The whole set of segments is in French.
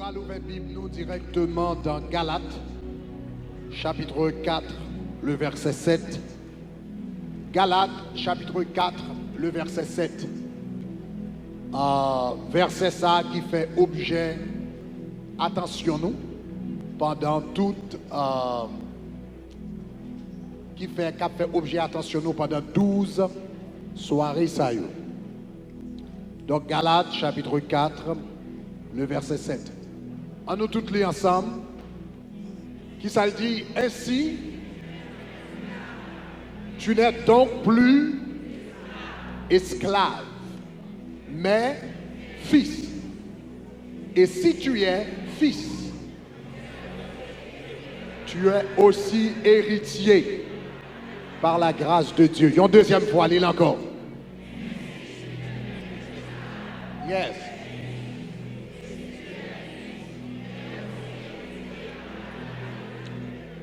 allons ouvrir la Bible nous directement dans Galates, chapitre 4, le verset 7. Galates, chapitre 4, le verset 7. Verset ça qui fait objet, attention nous, pendant toute... qui fait objet, attention nous, pendant 12 soirées ça y est. Donc Galates, chapitre 4, le verset 7. En nous toutes les ensemble, qui ça dit, ainsi, tu n'es donc plus esclave, mais fils. Et si tu es fils, tu es aussi héritier par la grâce de Dieu. Une deuxième fois, lis encore. Yes.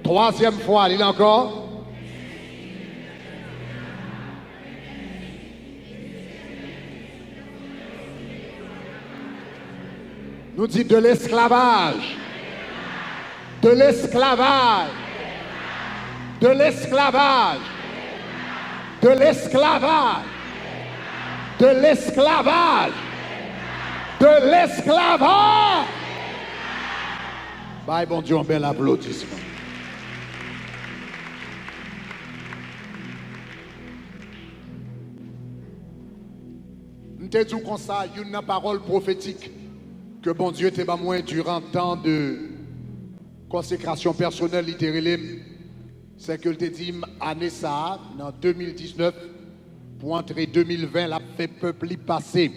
Troisième fois, lis encore. Nous dit de l'esclavage. De l'esclavage. De l'esclavage. De l'esclavage. De l'esclavage. De l'esclavage. Bye, bon Dieu, un bel applaudissement. Nous te disons comme ça, il y a une parole prophétique que bon Dieu t'a moi durant tant de consécration personnelle littérale. C'est que le te dit année ça, en 2019, pour entrer 2020, la fait peuple y passer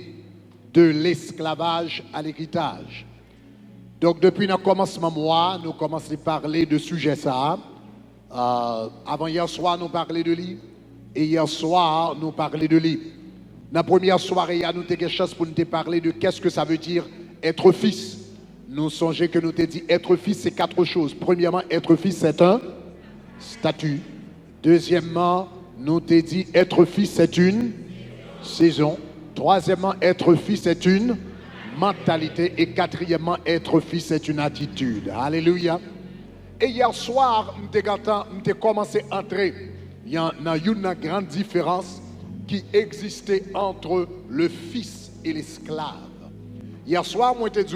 de l'esclavage à l'héritage. Donc depuis notre commencement mois, nous commençons à parler de sujet ça. Avant hier soir, nous parlions de lui. Et hier soir, nous parlions de lui. Dans la première soirée, nous avons quelque chose pour nous parler de qu'est-ce que ça veut dire être fils. Nous songeons que nous t'ai dit être fils, c'est quatre choses. Premièrement, être fils, c'est un statut. Deuxièmement, nous t'ai dit être fils, c'est une saison. Troisièmement, être fils, c'est une mentalité. Et quatrièmement, être fils, c'est une attitude. Alléluia. Et hier soir, nous avons commencé à entrer. Il y a une grande différence qui existait entre le fils et l'esclave. Hier soir, moi, je te dis,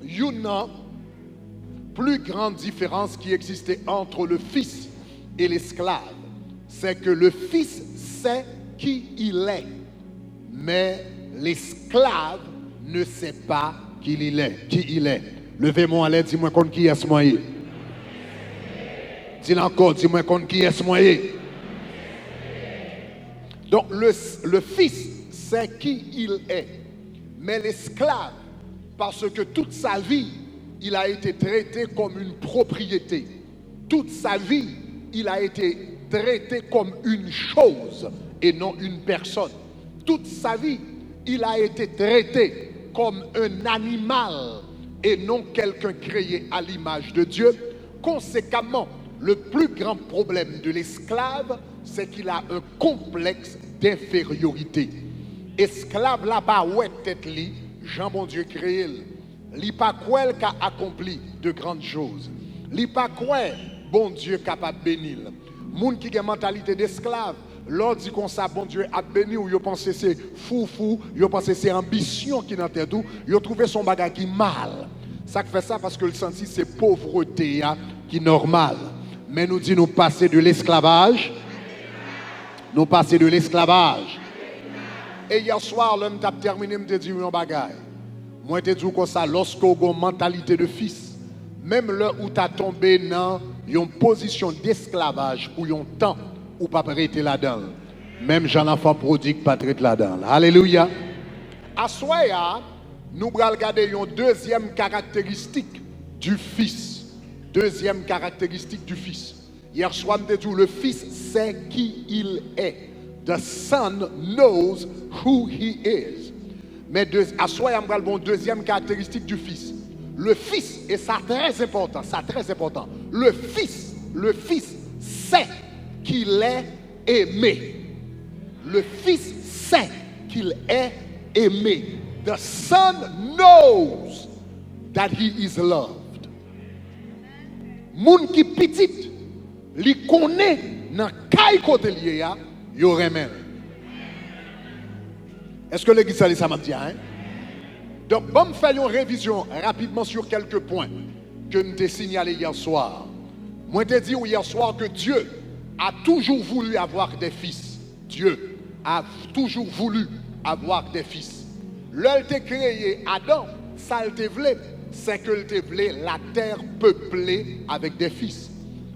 il y a une plus grande différence qui existait entre le fils et l'esclave. C'est que le fils sait qui il est, mais l'esclave ne sait pas qui il est. Levez-moi à l'aide, dis-moi contre qui est-ce moi. Dis-le encore, dis-moi contre qui est-ce moi. Donc le fils sait qui il est, mais l'esclave, parce que toute sa vie, il a été traité comme une propriété. Toute sa vie, il a été traité comme une chose et non une personne. Toute sa vie, il a été traité comme un animal et non quelqu'un créé à l'image de Dieu. Conséquemment, le plus grand problème de l'esclave, c'est qu'il a un complexe d'infériorité. Esclave là-bas, ouais, tête li, Jean bon Dieu créé. Li pas quoi qui a accompli de grandes choses. Li pas quoi bon Dieu capable de bénir. Moun qui a une mentalité d'esclave, l'on dit qu'on ça bon Dieu a béni ou yo pense c'est fou, yo pense c'est ambition qui dans tête ou, yo trouvé son bagage qui mal. Ça fait ça parce que le senti c'est pauvreté qui normal. Mais nous dit nous passer de l'esclavage. Nous passer de l'esclavage. Et hier soir, l'homme t'a terminé, me dit un bagage. Moi, je te dis comme ça, lorsqu'on a une mentalité de fils, même là où tu as tombé dans une position d'esclavage pour un temps où pas prêter là-dedans. Même Jean-Enfant prodigue pas traiter là-dedans. Alléluia. À soya, nous allons regarder une deuxième caractéristique du fils. Deuxième caractéristique du fils. Hier soir, je te dis, le fils sait qui il est. The son knows who he is. Mais à soi, il y a une deuxième caractéristique du fils. Le fils, et ça très important, le fils sait qu'il est aimé. Le fils sait qu'il est aimé. The son knows that he is loved. Moun qui petit, li connaît dans kay côté lié ya, yo remen. Est-ce que l'église ça m'a dit hein? Donc, bon, faisons une révision rapidement sur quelques points que nous t'ai signalé hier soir. Moi, je t'ai dit hier soir que Dieu a toujours voulu avoir des fils. Dieu a toujours voulu avoir des fils. L'heure t'a créé Adam, ça le voulait, c'est que le voulait la terre peuplée avec des fils.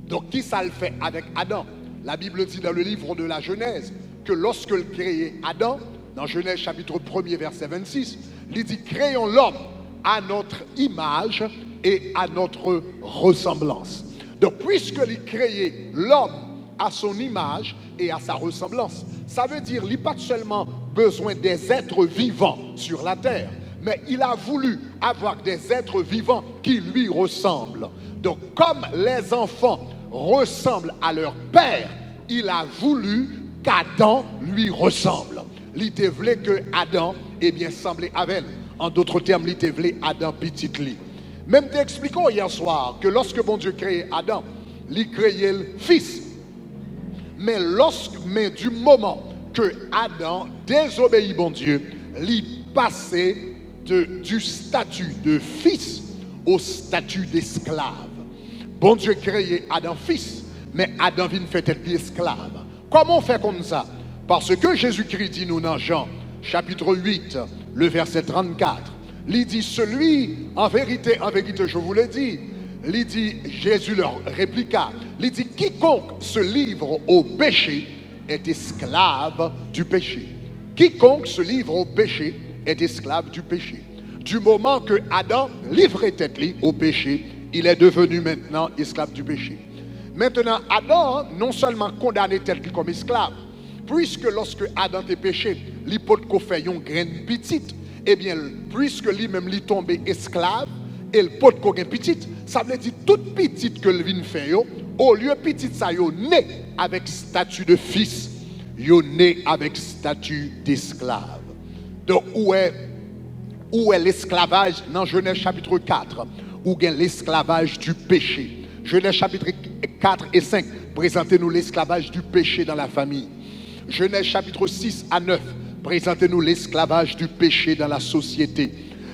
Donc, qui ça le fait avec Adam? La Bible dit dans le livre de la Genèse que lorsque le créé Adam, dans Genèse chapitre 1er verset 26, il dit créons l'homme à notre image et à notre ressemblance. Donc puisqu'il créé l'homme à son image et à sa ressemblance, ça veut dire qu'il n'a pas seulement besoin des êtres vivants sur la terre, mais il a voulu avoir des êtres vivants qui lui ressemblent. Donc comme les enfants ressemblent à leur père, il a voulu qu'Adam lui ressemble. Il voulait que Adam semblait avec elle. En d'autres termes, il voulait Adam petit li. Même t'expliquons hier soir que lorsque bon Dieu créait Adam, il créait le fils. Mais du moment que Adam désobéit bon Dieu, il passait du statut de fils au statut d'esclave. Bon Dieu créait Adam fils, mais Adam vient faire être esclave. Comment on fait comme ça? Parce que Jésus-Christ dit nous dans Jean, chapitre 8, le verset 34, il dit celui, en vérité, je vous le dis, il dit, Jésus leur répliqua, il dit quiconque se livre au péché est esclave du péché. Quiconque se livre au péché est esclave du péché. Du moment que Adam livrait tête au péché, il est devenu maintenant esclave du péché. Maintenant, Adam non seulement condamné tête comme esclave, puisque lorsque Adam était péché, l'hypothèse qu'on fait une graine petite, puisque lui-même est tombé esclave, et le pot qu'on est petite, ça veut dire toute petite que le vin fait, au lieu petite ça yo né avec statut de fils, yo né avec statut d'esclave. Donc où est l'esclavage dans Genèse chapitre 4, où est l'esclavage du péché. Genèse chapitre 4 et 5, présentez-nous l'esclavage du péché dans la famille. Genèse chapitre 6 à 9, présentez-nous l'esclavage du péché dans la société.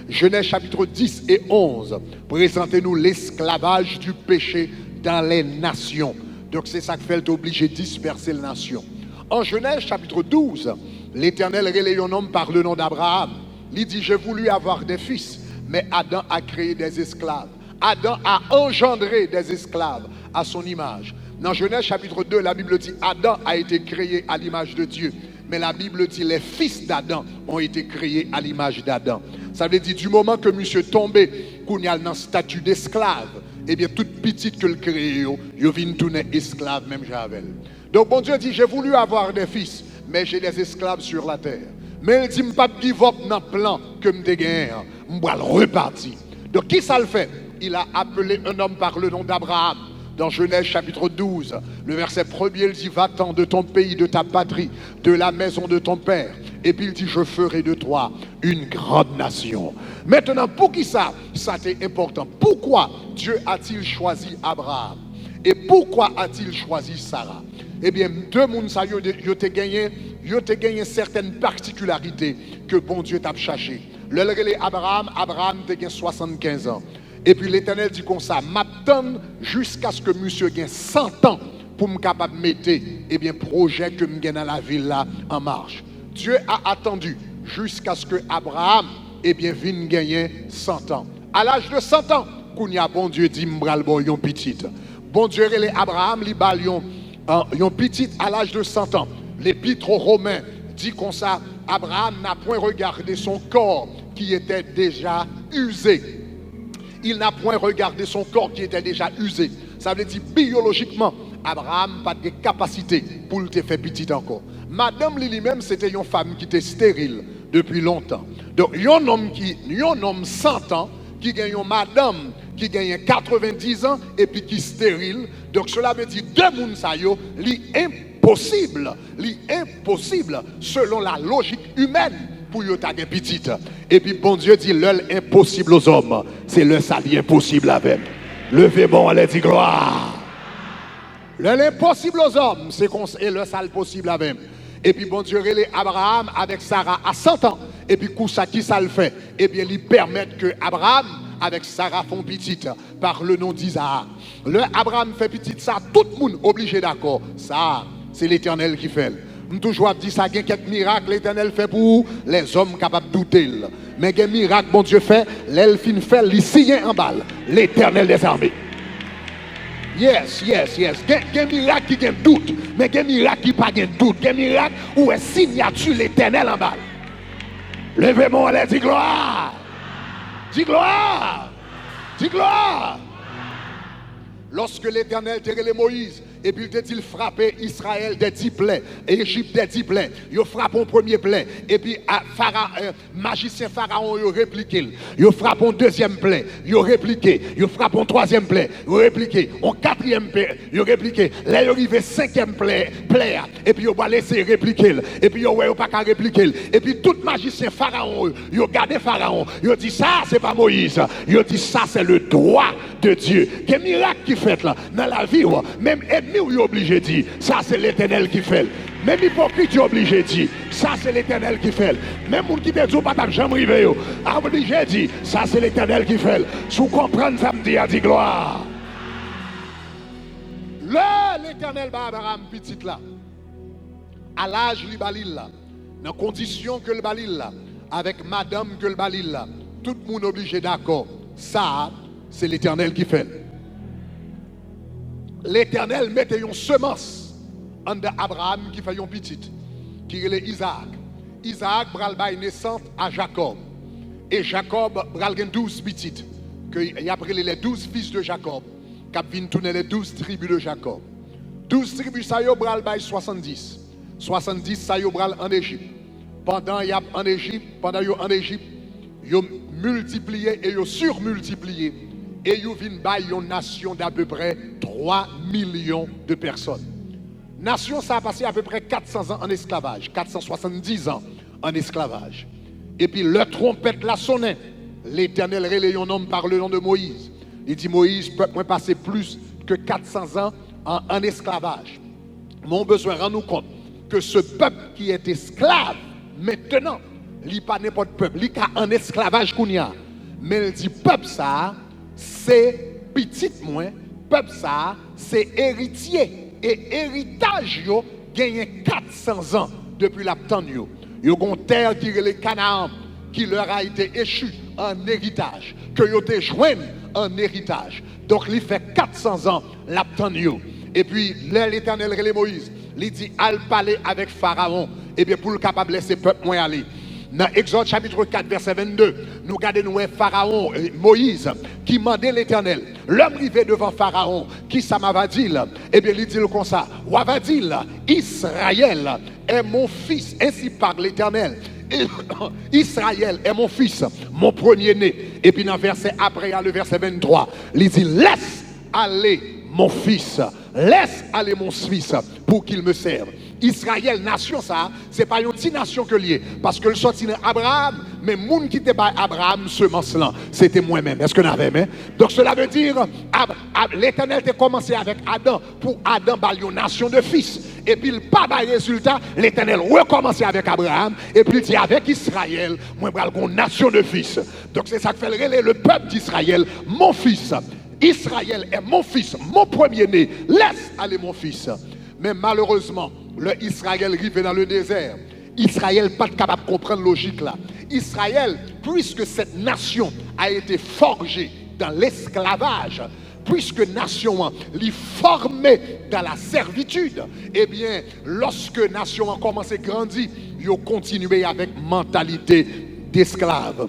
Genèse chapitre 10 et 11, présentez-nous l'esclavage du péché dans les nations. Donc c'est ça qui fait obligé de disperser les nations. En Genèse chapitre 12, l'Éternel relaye un homme par le nom d'Abraham. Il dit, j'ai voulu avoir des fils, mais Adam a créé des esclaves. Adam a engendré des esclaves à son image. Dans Genèse chapitre 2, la Bible dit Adam a été créé à l'image de Dieu. Mais la Bible dit les fils d'Adam ont été créés à l'image d'Adam. Ça veut dire du moment que monsieur tombé, qu'on y a dans le statut d'esclave, toute petite que le créé, yo vient tourner esclave même Javel. Donc bon Dieu dit j'ai voulu avoir des fils, mais j'ai des esclaves sur la terre. Mais il dit m'pas give up dans le plan que m'te gagné, m'bois le reparti. Donc qui ça le fait? Il a appelé un homme par le nom d'Abraham. Dans Genèse chapitre 12, le verset 1er, il dit va-t'en de ton pays, de ta patrie, de la maison de ton père. Et puis il dit je ferai de toi une grande nation. Maintenant, pour qui ça c'est important. Pourquoi Dieu a-t-il choisi Abraham? Et pourquoi a-t-il choisi Sarah? Deux mondes ça yo te gagné certaines particularités que bon Dieu t'a cherché. Le Abraham te gagné 75 ans. Et puis l'Éternel dit comme ça, m'attend jusqu'à ce que monsieur gagne 100 ans pour me capable de mettre projet que me gagne dans la ville là en marche. Dieu a attendu jusqu'à ce que Abraham vienne gagner 100 ans. À l'âge de 100 ans, qu'on y a bon Dieu dit m'bral bon yon petite. Bon Dieu relé Abraham li bal yon petite à l'âge de 100 ans. L'épître aux Romains dit comme ça, Abraham n'a point regardé son corps qui était déjà usé. Il n'a point regardé son corps qui était déjà usé. Ça veut dire biologiquement, Abraham n'a pas de capacité pour le faire petit encore. Madame lui-même, c'était une femme qui était stérile depuis longtemps. Donc, un homme 100 ans qui gagne une madame qui gagne 90 ans et puis qui est stérile. Donc, cela veut dire deux mouns sa yo, l'impossible, selon la logique humaine, pour yo ta gen petite. Et puis bon Dieu dit l'heure impossible aux hommes, c'est le sali impossible avec. Levez bon, allez dit gloire. L'heure impossible aux hommes, c'est le sale possible avec. Et puis bon Dieu relève Abraham avec Sarah à 100 ans. Et puis ça qui ça le fait? Et bien il permet que Abraham avec Sarah font petite par le nom d'Isaac. Le Abraham fait petite, ça tout le monde obligé d'accord. Ça c'est l'Éternel qui fait. On toujours dit ça, il y a quelques miracles l'Éternel fait pour les hommes capables de douter. Mais il y a des miracles bon Dieu fait, l'elfine fait, il signe en balle. L'Éternel des armées. Yes. Il y a des miracles qui ont doute, mais il y a des miracles qui n'ont pas de doute. Il y a des miracles où est signature l'Éternel en balle. Levez-moi, allez, dis gloire. Dis gloire. Dis gloire. Lorsque l'Éternel tire Moïse, et puis il frappé Israël des 10 plaies, Égypte des 10 plaies, il frappe un premier plaie, et puis magicien Pharaon, il répliqué, il frappe un deuxième plaie, il répliqué, il frappe un troisième plaie, il répliqué, un quatrième plaie, il répliqué, là il arrive cinquième plaie, et puis il va laisser répliquer, et puis il va pas répliquer, et puis tout magicien Pharaon, il regarde Pharaon, il dit ça c'est pas Moïse, il dit ça c'est le droit de Dieu. Quel miracle qui fait là dans la vie, même ennemi ou obligé de dire ça c'est l'Éternel qui fait. Même hypocrite est obligé de dire ça c'est l'Éternel qui fait. Même moun qui te dit pas jamais rivé obligé de dire ça c'est l'Éternel qui fait. Sous comprendre ça me dit a dit gloire. L'Éternel ba Abraham petit là à l'âge li balil là dans condition que le balil là avec madame que le balil là tout le monde obligé d'accord ça c'est l'Éternel qui fait. L'Éternel mettait une semence en Abraham qui fait une petite, qui est Isaac. Isaac bral bay naissance à Jacob. Et Jacob bral gen 12 petites. Il a pris les 12 fils de Jacob. Cap vin tourner les 12 tribus de Jacob. 12 tribus ça yo bral bay 70. 70 ça yo bral en Égypte. Pendant y a en Égypte, yo multiplié et yo surmultiplié. Et ils viennent bay une nation d'à peu près 3 millions de personnes. Nation, ça a passé à peu près 400 ans en esclavage, 470 ans en esclavage. Et puis le trompette la sonnait. L'Éternel relève un homme par le nom de Moïse. Il dit Moïse, peuple moi passer plus que 400 ans en esclavage. Mon besoin rend nous compte que ce peuple qui est esclave maintenant, il n'est pas n'importe peuple, il est en esclavage qu'on y a. Mais il dit peuple ça c'est petit moins, peuple ça, c'est héritier. Et héritage, yo, gagne 400 ans depuis la temps. Yo ont terre qui est le Canaan, qui leur a été échu en héritage, que yo te joignent en héritage. Donc, il fait 400 ans la temps. Et puis, l'Éternel relève Moïse, il dit, al parler avec Pharaon, et bien pour le capable laisser peuple moins aller. Dans Exode chapitre 4, verset 22, nous regardons Pharaon, Moïse, qui mandait l'Éternel. L'homme arrivé devant Pharaon, qui ça m'a dit, eh bien, il dit comme ça, ou va dire, Israël est mon fils, ainsi parle l'Éternel. Israël est mon fils, mon premier-né. Et puis dans le verset après, il y a le verset 23, il dit, laisse aller mon fils, laisse aller mon fils pour qu'il me serve. Israël, nation ça, c'est pas une petite nation que lié. Parce que le sorti d'Abraham, mais le monde qui était par Abraham, semence là, c'était moi-même. Est-ce que vous avez aimé? Donc cela veut dire, l'Éternel a commencé avec Adam, pour Adam, une nation de fils. Et puis, pas de résultat, l'Éternel recommencé avec Abraham, et puis il dit avec Israël, moi, je une nation de fils. Donc c'est ça que fait le peuple d'Israël, mon fils. Israël est mon fils, mon premier-né. Laisse aller mon fils. Mais malheureusement, le Israël arrive dans le désert. Israël n'est pas capable de comprendre la logique là. Israël, puisque cette nation a été forgée dans l'esclavage, puisque nation l'est formée dans la servitude, eh bien, lorsque nation a commencé à grandir, ils ont continué avec mentalité d'esclave.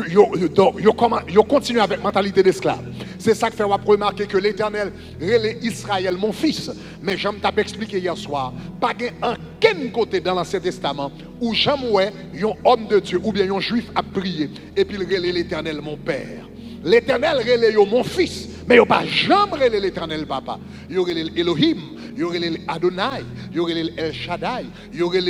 Ils continuent avec mentalité d'esclave. C'est ça que fait remarquer que l'Éternel relève Israël, mon fils. Mais j'aime t'avoir expliqué hier soir, pas en quel côté dans l'Ancien Testament où jamais un homme de Dieu ou bien un juif a prié et puis il relève l'Éternel, mon père. L'Éternel relève mon fils, mais il n'a pas jamais relève l'Éternel, papa. Il relève Elohim. il y aurait Adonai, il y aurait El Shaddai, il y aurait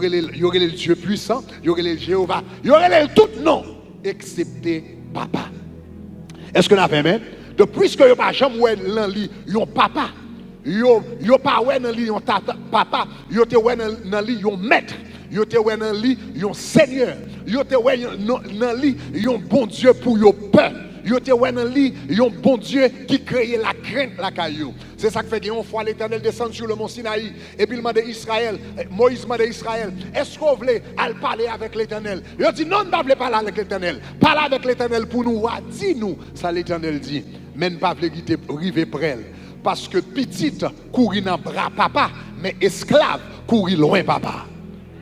le Dieu puissant, il y aurait le Jéhovah, il y aurait tout non, excepté papa. Est-ce que nous avons aimé? Donc, puisque vous n'avez pas jamais dans lit, yon papa, yo pas dans lit yon papa, yo te dans lit yon maître, yo te dans lit yon seigneur, yo te dans lit yon bon Dieu pour yon peuple. Yo te dans lit yon bon Dieu qui crée la crainte la caillou. C'est ça qui fait qu'une fois l'Éternel descend sur le mont Sinaï et puis il m'a dit Israël, Moïse m'a dit Israël, est-ce qu'on voulait aller parler avec l'Éternel? Il a dit non, ne pas parler avec l'Éternel. Parle avec l'Éternel pour nous, dis-nous. Ça l'Éternel dit, mais ne pas quitter river près. Parce que petite courir dans bras papa, mais esclave courir loin papa.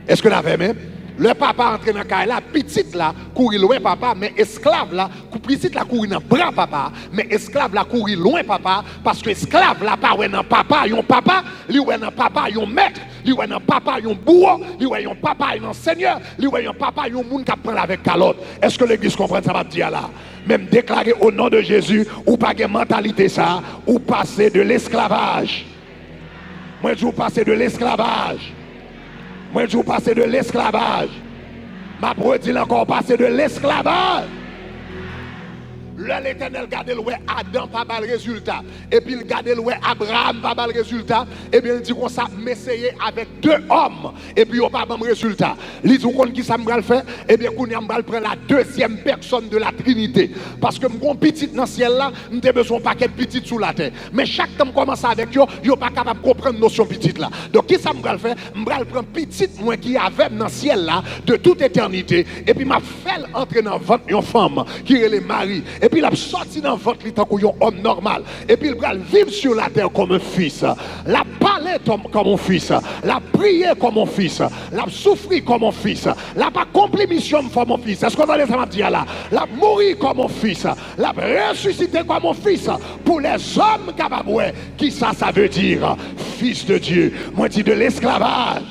Est-ce que vous avez même? Le papa entre dans la caille là, petite là, courir loin papa, mais esclave là, petite là courir dans bras papa, mais esclave là courir loin papa, parce que esclave là pas ouais dans papa, yon papa, li ouais dans papa, yon maître, li ouais dans papa, yon bourreau, li ouais yon papa, yon seigneur, li ouais yon papa, yon moun qui prend avec calotte. Est-ce que l'église comprend ça va dire là? Même déclarer au nom de Jésus, ou pas de mentalité ça, ou passer de l'esclavage. Moi je vous passer de l'esclavage. Moi, je vous passe de l'esclavage. Ma brebis encore passer de l'esclavage. Là, l'Éternel garde le Adam, pas le résultat. Et puis, il garde le Abraham, pas le résultat. Et bien, il dit qu'on ça, m'essayer avec 2 hommes. Et puis, il n'y a pas le résultat. Il dit qu'on qui ça me faire. Et bien, qu'on va prendre la 2e personne de la Trinité. Parce que mon petit dans le ciel là, nous avons besoin de paquet petit sous la terre. Mais chaque temps que commence avec eux, ils ne sont pas capables de comprendre notion petite là. Donc, qui ça me faire? Je vais prendre petit moi qui avait dans le ciel là, de toute éternité. Et puis, je fait entrer dans le ventre d'une femme qui est le mari. Et puis il a sorti dans votre lit tant qu'un homme normal. Et puis il va vivre sur la terre comme un fils. La parler comme un fils. La prier comme un fils. La souffrir comme un fils. La pas accomplir mission comme un fils. Est-ce que vous allez ça dire là? La mourir comme un fils. La ressusciter comme un fils. Pour les hommes capables, qui ça veut dire? Fils de Dieu. Moi je dis de l'esclavage.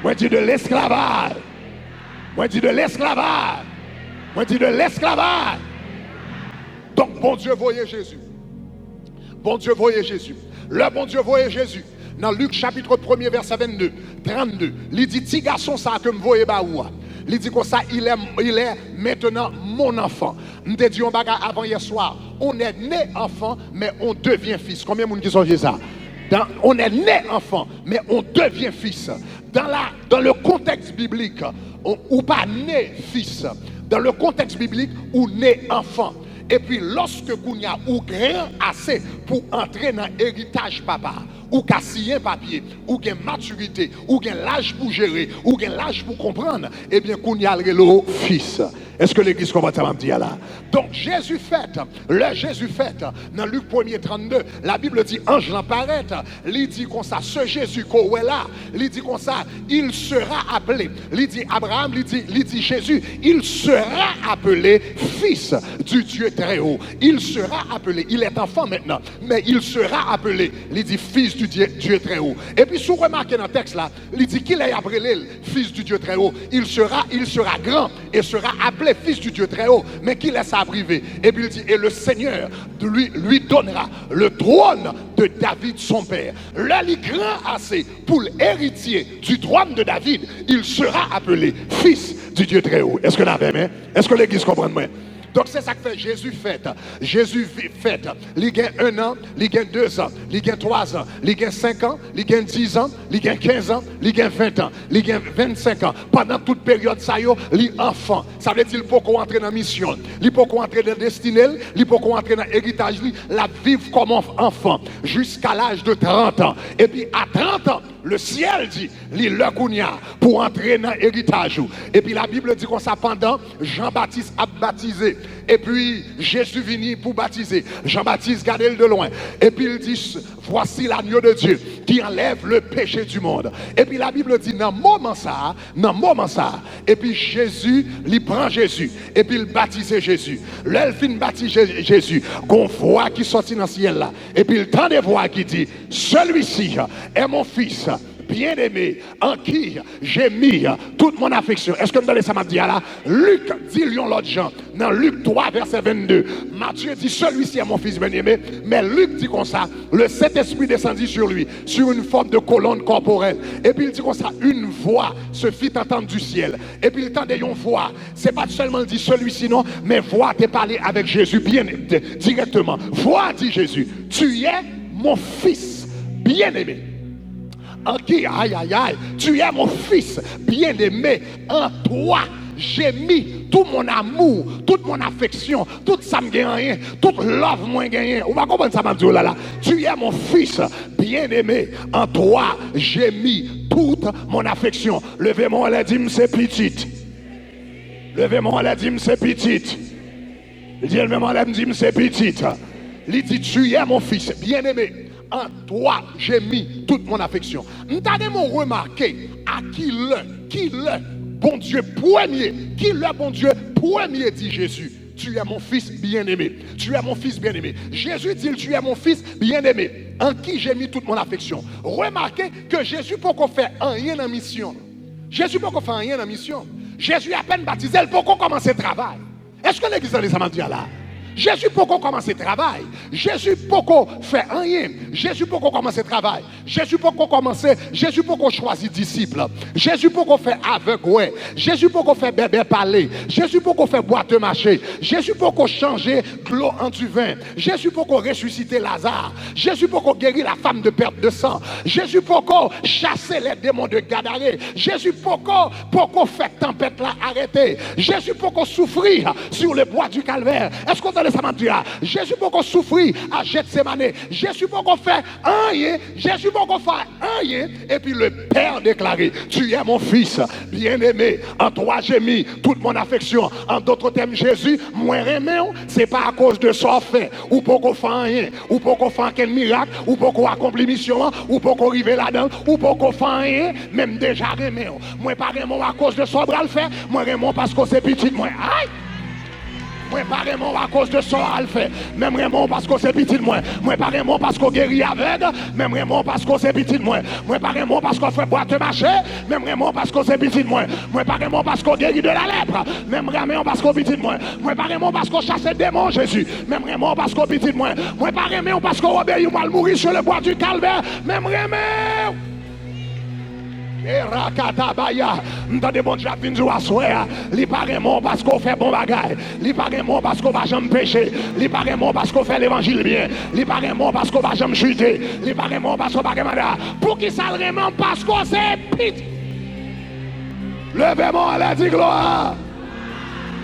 Moi je dis de l'esclavage. Moi je dis de l'esclavage. Moi je dis de l'esclavage. Donc, bon Dieu, voyez Jésus. Bon Dieu, voyez Jésus. Le bon Dieu, voyez Jésus. Dans Luc chapitre 1er, verset 22, 32, il dit, ti garçon ça que me voyez baoua. Il dit comme ça, il est maintenant mon enfant. Je te dis un bagage avant hier soir. On est né enfant, mais on devient fils. Combien de monde qui sont ça? On est né enfant, mais on devient fils. Dans le contexte biblique, ou pas né fils. Dans le contexte biblique, ou né enfant. Et puis lorsque Kounia ou grand assez pour entrer dans l'héritage papa, ou qu'à signer un papier, ou qu'il y a maturité, ou qu'il y a l'âge pour gérer, ou qu'il y a l'âge pour comprendre, eh bien Kounia le fils. Est-ce que l'église commence à me dire là? Donc Jésus fait, le Jésus fait, dans Luc 1er 32, la Bible dit, ange l'apparaît, il dit comme ça, ce Jésus qu'on est là, il dit comme ça, il sera appelé, il dit Abraham, il dit Jésus, il sera appelé fils du Dieu très haut. Il sera appelé, il est enfant maintenant, mais il sera appelé, il dit fils du Dieu très haut. Et puis si vous remarquez dans le texte là, il dit qu'il est appelé fils du Dieu très haut, il sera grand et sera appelé fils du Dieu très haut, mais qui laisse à priver. Et puis il dit, et le Seigneur lui donnera le trône de David son père. Là, il est grand assez pour l'héritier du trône de David, il sera appelé fils du Dieu très haut. Est-ce que vous avez aimé? Est-ce que l'église comprend moi? Donc c'est ça que fait Jésus fait. Jésus fait. Il gagne 1 an, il gagne 2 ans, il gagne 3 ans, il gagne 5 ans, il gagne 10 ans, il gagne 15 ans, il gagne 20 ans, il gagne 25 ans. Pendant toute période, ça y est, il est enfant. Ça veut dire qu'il peut entrer dans la mission, il peut entrer dans la destinée, il peut entrer dans l'héritage, la vivre comme enfant jusqu'à l'âge de 30 ans. Et puis à 30 ans, le ciel dit, le kounia pour entrer dans l'héritage. Et puis la Bible dit qu'on ça pendant Jean-Baptiste a baptisé. Et puis Jésus venu pour baptiser. Jean-Baptiste gardait de loin. Et puis il dit, voici l'agneau de Dieu qui enlève le péché du monde. Et puis la Bible dit, dans moment ça. Et puis Jésus, il prend Jésus. Et puis il baptise Jésus. L'elfine baptise Jésus. Qu'on voit qui sortit dans le ciel là. Et puis il tend des voix qui dit, celui-ci est mon fils bien-aimé, en qui j'ai mis toute mon affection. Est-ce que vous entendez ça m'a dit là? Luc dit l'autre Jean, dans Luc 3, verset 22. Matthieu dit, celui-ci est mon fils bien-aimé. Mais Luc dit comme ça, le Saint-Esprit descendit sur lui, sur une forme de colonne corporelle. Et puis il dit comme ça, une voix se fit entendre du ciel. Et puis il tendait une voix. C'est pas seulement dit celui-ci, non, mais voix t'es parlé avec Jésus bien directement. Voix, dit Jésus, tu es mon fils bien-aimé. En qui, aïe, aïe, aïe, tu es mon fils bien-aimé. En toi, j'ai mis tout mon amour, toute mon affection, tout ça me gagne, toute love moi gagne. On va comprendre ça, Mamdou là. Tu es mon fils bien-aimé. En toi, j'ai mis toute mon affection. Levez-moi la dîme, c'est petite. Levez-moi la dîme, c'est petite. Levez-moi la dîme, c'est petite. Il dit, tu es mon fils bien-aimé. En toi, j'ai mis toute mon affection. Nous avons remarqué à qui le bon Dieu premier, qui le bon Dieu premier dit Jésus. Tu es mon fils bien-aimé. Tu es mon fils bien-aimé. Jésus dit, tu es mon fils bien-aimé. En qui j'ai mis toute mon affection. Remarquez que Jésus peut qu'on fait rien en mission. Jésus peut qu'on fait rien en mission. Jésus à peine baptisé, il peut qu'on commence le travail. Est-ce que l'église a dit là? Jésus pour qu'on commence le travail. Jésus pour qu'on fait rien. Jésus pour qu'on commence le travail. Jésus pour qu'on commence. Jésus pour qu'on choisit disciples. Jésus pour qu'on fait aveugle. Ouais. Jésus pour qu'on fait bébé parler. Jésus pour qu'on fait boîte de marché. Jésus pour qu'on change l'eau en du vin. Jésus pour qu'on ressuscite Lazare. Jésus pour qu'on guérit la femme de perte de sang. Jésus pour qu'on chasse les démons de Gadaré. Jésus pour qu'on fait tempête là arrêter. Jésus pour qu'on souffrir sur le bois du calvaire. Est-ce qu'on ça m'a dit là? Jésus pour qu'on souffrir à Gethsémane. Jésus pour qu'on fait rien. Jésus pour qu'on fait rien. Et puis le Père déclaré, tu es mon fils bien-aimé. En toi j'ai mis toute mon affection. En d'autres termes, Jésus, moi aimé, c'est pas à cause de son fait. Ou pour qu'on fait rien. Ou pour qu'on fait quel miracle. Ou pour qu'on accomplit mission. Ou pour qu'on arrive là-dedans. Ou pour qu'on fait rien. Même déjà aimé. Moi pas aimé à cause de son bras le fait. Moi aimé parce que c'est petit. Moi, aïe! Moi, pas vraiment à cause de son alpha. Même vraiment parce que c'est petit de moi. Moi, pas vraiment parce qu'on guérit aveugle. Même vraiment parce que c'est petit de moi. Moi, pas vraiment parce qu'on fait boîte de marché. Même vraiment parce que c'est petit de moi. Moi, pas vraiment parce qu'on guérit de la lèpre. Même vraiment parce qu'on petit de moi. Moi, pas vraiment parce qu'on chasse les démons, Jésus. Même vraiment parce qu'on petit de moi. Moi, pas vraiment parce qu'on obéit ou mal mourir sur le bois du calvaire. Même vraiment. Et Rakatabaya, m'tendez bon Dieu vient nous asseoir. Li pas vraiment parce qu'on fait bon bagage. Li pas vraiment parce qu'on va jamais pécher. Li pas vraiment parce qu'on fait l'évangile bien. Li pas vraiment parce qu'on va jamais chuter. Li pas vraiment parce qu'on va vraiment. Pour qui ça vraiment parce qu'on c'est pit. Levez-moi la dit gloire.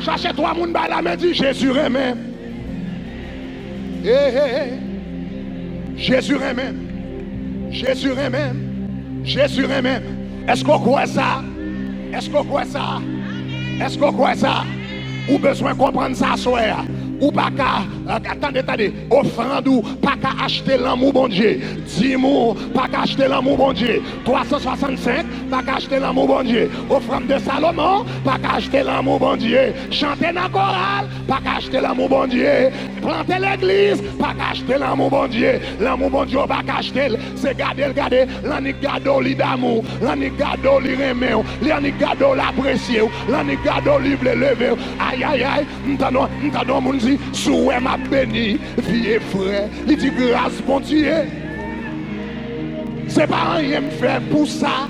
Cherchez toi moun ba la main dit Jésus remet. Jésus remet. Jésus remet. Jésus remet. Est-ce qu'on croit ça? Est-ce qu'on croit ça? Est-ce qu'on croit ça? Ou besoin de comprendre ça, soir? Ou pas qu'à, attendez, offrande ou pas qu'à acheter l'amour, bon Dieu. 10 mots, pas qu'à acheter l'amour, bon Dieu. 365, pas qu'à acheter l'amour, bon Dieu. Offrande de Salomon, pas qu'à acheter l'amour, bon Dieu. Chanter dans la chorale, pas qu'à acheter l'amour, bon Dieu. Planter l'église, pas qu'à acheter l'amour, bon Dieu. L'amour, bon Dieu, pas qu'à acheter. C'est garder, l'anique gado li d'amour, l'anique gado li remet, l'anique gado l'apprécier, l'anique gado li vle lever. Aïe, aïe, aïe, m'tano, moun dit, souhait m'a béni, vieux frère, il dit grâce, bon Dieu. C'est pas rien me faire pour ça.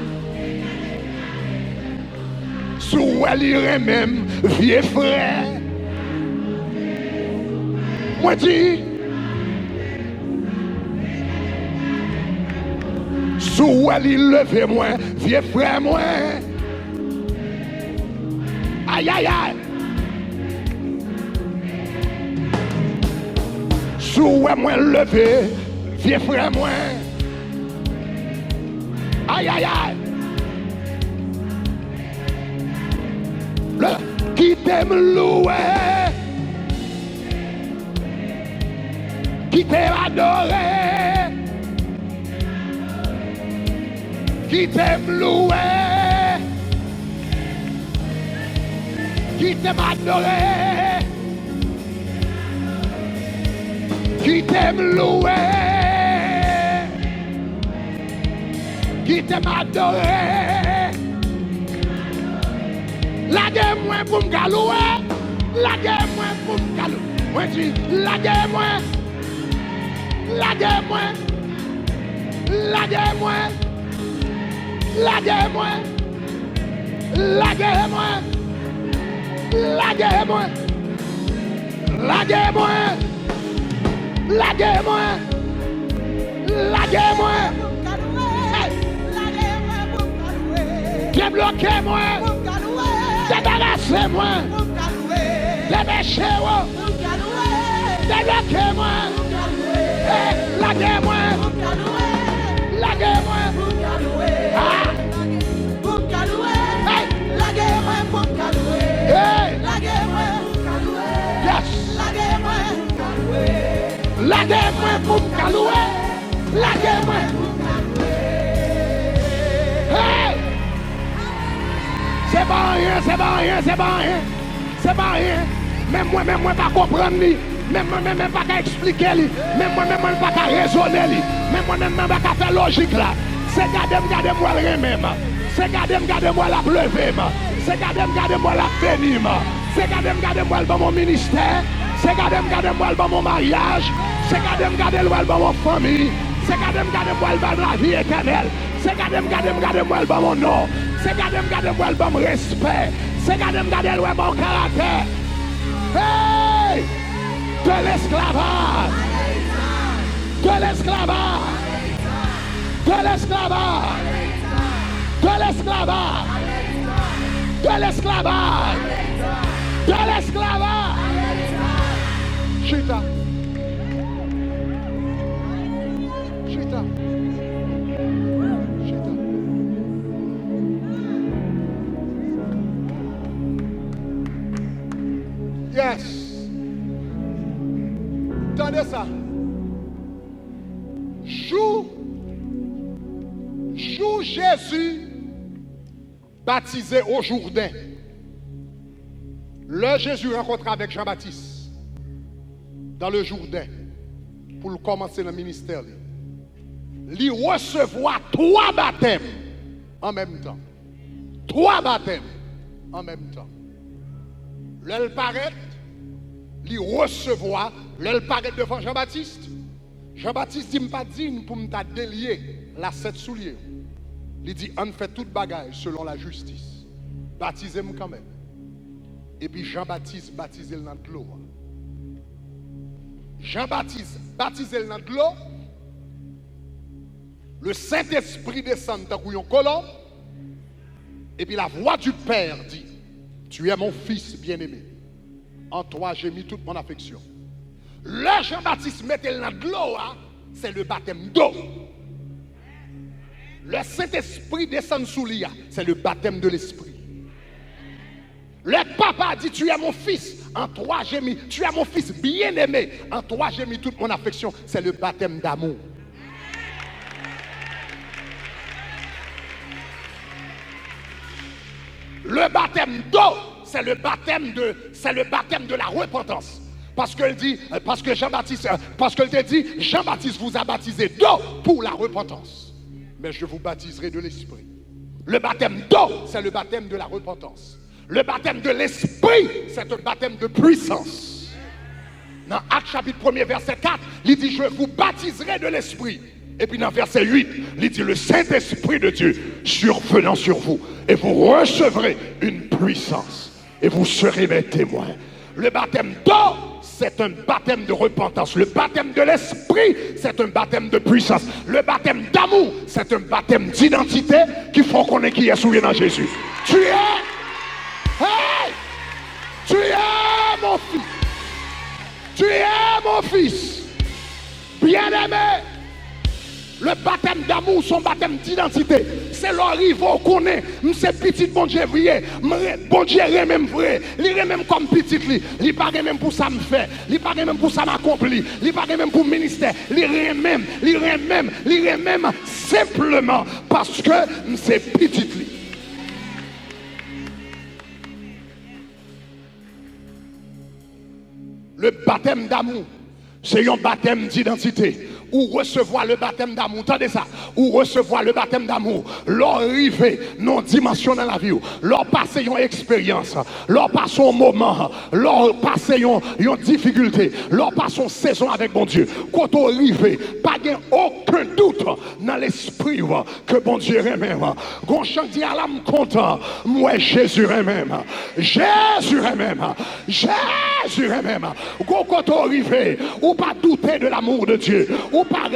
Souhait lire même, vieux frère. Moi dis, souhait li lever moi, vieux frère moi. Aïe aïe aïe. Souhait moi lever, vieux frère moi. Aïe aïe aïe. Le qui t'aime louer, qui t'aime adorer, qui t'aime louer, qui t'aime adorer, qui t'aime louer, qui t'aime adorer. Lâguez-moi pour me galouer. Lâguez-moi pour me galouer. Moi dis, lâguez-moi. Lâguez-moi. Lâguez-moi. Lâguez-moi. Lâguez-moi. Lâguez-moi. Lâguez-moi. Lâguez-moi. Lâguez-moi. Débloquez-moi. Débarrassez-moi. Débêchez-moi. Débloquez-moi. Lâguez-moi. Lâguez-moi. Lâguez-moi pour me calouer. Lâguez-moi. Hey! C'est pas rien, c'est pas rien, c'est pas rien. C'est pas rien. Même moi, pas comprendre lui. Même pas qu'à expliquer lui. Même moi, pas qu'à raisonner lui. Même moi, pas qu'à faire logique là. C'est gardez-moi le même. C'est gardez-moi la pleuver. C'est gardez-moi la bénir. C'est gardez-moi dans mon ministère. C'est gardez-moi dans mon mariage. C'est gardez-moi dans mon famille. C'est gardez-moi dans la vie éternelle. C'est gardez-moi dans mon nom. C'est gardez-moi dans mon respect. C'est gardez-moi dans mon caractère. Hey! De l'esclavage. De l'esclavage. De l'esclavage. De l'esclavage. De l'esclavage. De l'esclavage. Chita. Chita. Chita. Yes. Attendez ça. Jour Jésus baptisé au Jourdain. Le Jésus rencontre avec Jean-Baptiste dans le Jourdain pour commencer le ministère. Il recevoir 3 baptêmes en même temps. 3 baptêmes en même temps. L'elle paraît, il recevoir, l'elle paraît devant Jean-Baptiste. Jean-Baptiste dit, pas dit pour me délier la 7 souliers. Il dit, on fait toute bagaille selon la justice. Baptisez-moi quand même. Et puis Jean-Baptiste baptisé dans de l'eau. Jean-Baptiste baptisé dans de l'eau. Le Saint-Esprit descend dans un colombe. Et puis la voix du Père dit, tu es mon fils bien-aimé. En toi j'ai mis toute mon affection. Le Jean-Baptiste mettait dans de l'eau, c'est le baptême d'eau. Le Saint-Esprit descend sous l'IA, c'est le baptême de l'Esprit. Le papa dit, tu es mon fils, en toi j'ai mis, tu es mon fils bien-aimé, en toi j'ai mis toute mon affection, c'est le baptême d'amour. Le baptême d'eau, c'est le baptême de la repentance. Parce que Jean-Baptiste vous a baptisé d'eau pour la repentance. Mais je vous baptiserai de l'Esprit. Le baptême d'eau, c'est le baptême de la repentance. Le baptême de l'Esprit, c'est un baptême de puissance. Dans Actes chapitre 1er, verset 4, il dit, je vous baptiserai de l'Esprit. Et puis dans verset 8, il dit, le Saint-Esprit de Dieu survenant sur vous. Et vous recevrez une puissance. Et vous serez mes témoins. Le baptême d'eau, c'est un baptême de repentance. Le baptême de l'Esprit, c'est un baptême de puissance. Le baptême d'amour, c'est un baptême d'identité qui faut qu'on ait qui est souillé dans Jésus. Tu es, hey, tu es mon fils. Tu es mon fils. Bien-aimé. Le baptême d'amour, son baptême d'identité, c'est l'arrivée qu'on est. C'est petit bon Dieu vrai. Bon Dieu est même vrai. Il est même comme petit. Il n'est pas même pour ça me fait. Il n'est pas même pour ça m'accomplir. Il n'est pas même pour le ministère. Il est même simplement parce que c'est petit. Le baptême d'amour, c'est un baptême d'identité. ou recevoir le baptême d'amour. Entendez ça, ou recevoir le baptême d'amour. Leur arriver non dimension dans la vie, leur passer une expérience, leur passer un moment, leur passer une difficulté, leur passer une saison avec bon Dieu. Quand on arrive, pas aucun doute dans l'esprit que bon Dieu est même. Quand je dis à l'âme content, moi Jésus est même. Jésus est même. Jésus est même. Quand on arrive, ou pas douter de l'amour de Dieu, ou pas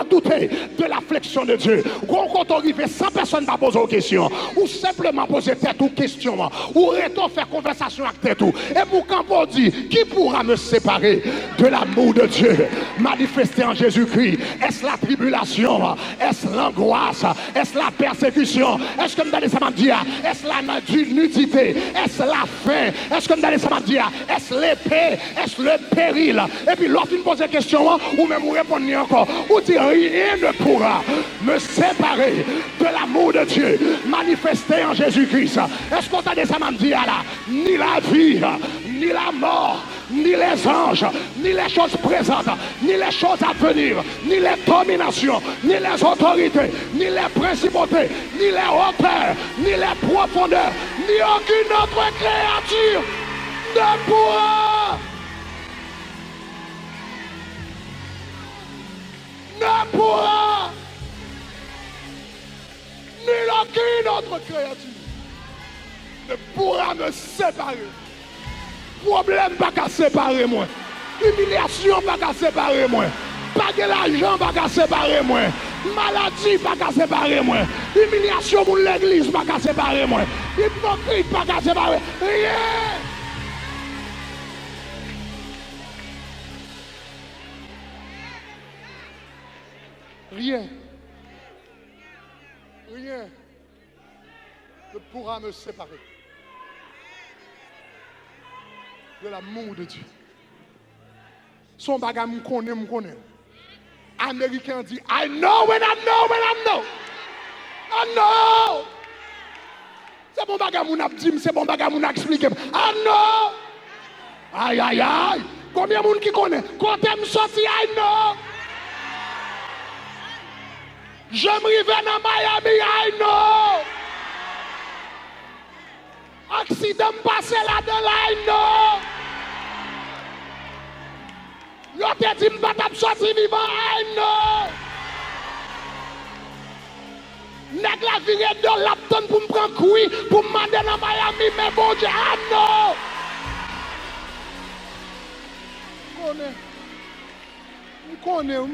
douter de l'affliction de Dieu. Quand on arrive, sans personne ne va poser aux questions, ou simplement poser tête aux questions, ou retourner faire conversation avec tête. Et pour quand on dit, qui pourra me séparer de l'amour de Dieu manifesté en Jésus-Christ? Est-ce la tribulation? Est-ce l'angoisse? Est-ce la persécution? Est-ce que ça m'a dit? Est-ce la nudité? Est-ce la faim? Est-ce que ça m'a dit? Est-ce l'épée? Est-ce le péril? Et puis l'autre une pose la question, ou même vous répondez encore, ou dit rien ne pourra me séparer de l'amour de Dieu manifesté en Jésus-Christ. Est-ce qu'on t'a dit ça m'a dit là? Ni la vie, ni la mort, ni les anges, ni les choses présentes, ni les choses à venir, ni les dominations, ni les autorités, ni les principautés, ni les hauteurs, ni les profondeurs, ni aucune autre créature ne pourra ni aucune autre créature ne pourra me séparer. Problème pas qu'à séparer moi. Humiliation pas qu'à séparer moi. Pas de l'argent pas qu'à séparer moi. Maladie pas qu'à séparer moi. Humiliation pour l'église pas qu'à séparer moi. Hypocrite pas qu'à séparer. Rien. Rien. Rien ne pourra me séparer de l'amour de Dieu. Son bagage me connaît. Américain dit, I know when I know when I know. I know. C'est bon bagage mon a dit, c'est bon bagage mon a expliqué. I know. Aïe aïe aïe. Combien de monde qui connaît? Quand elle me sorti, I know. Je me rive dans Miami, I know. Accident passé là-dedans, I know. Yo te dit m'pas t'a sorti vivant, I know. Nèg la viré de l'apton pour me prendre couille, pour me demander dans Miami, mais bon Dieu, I know.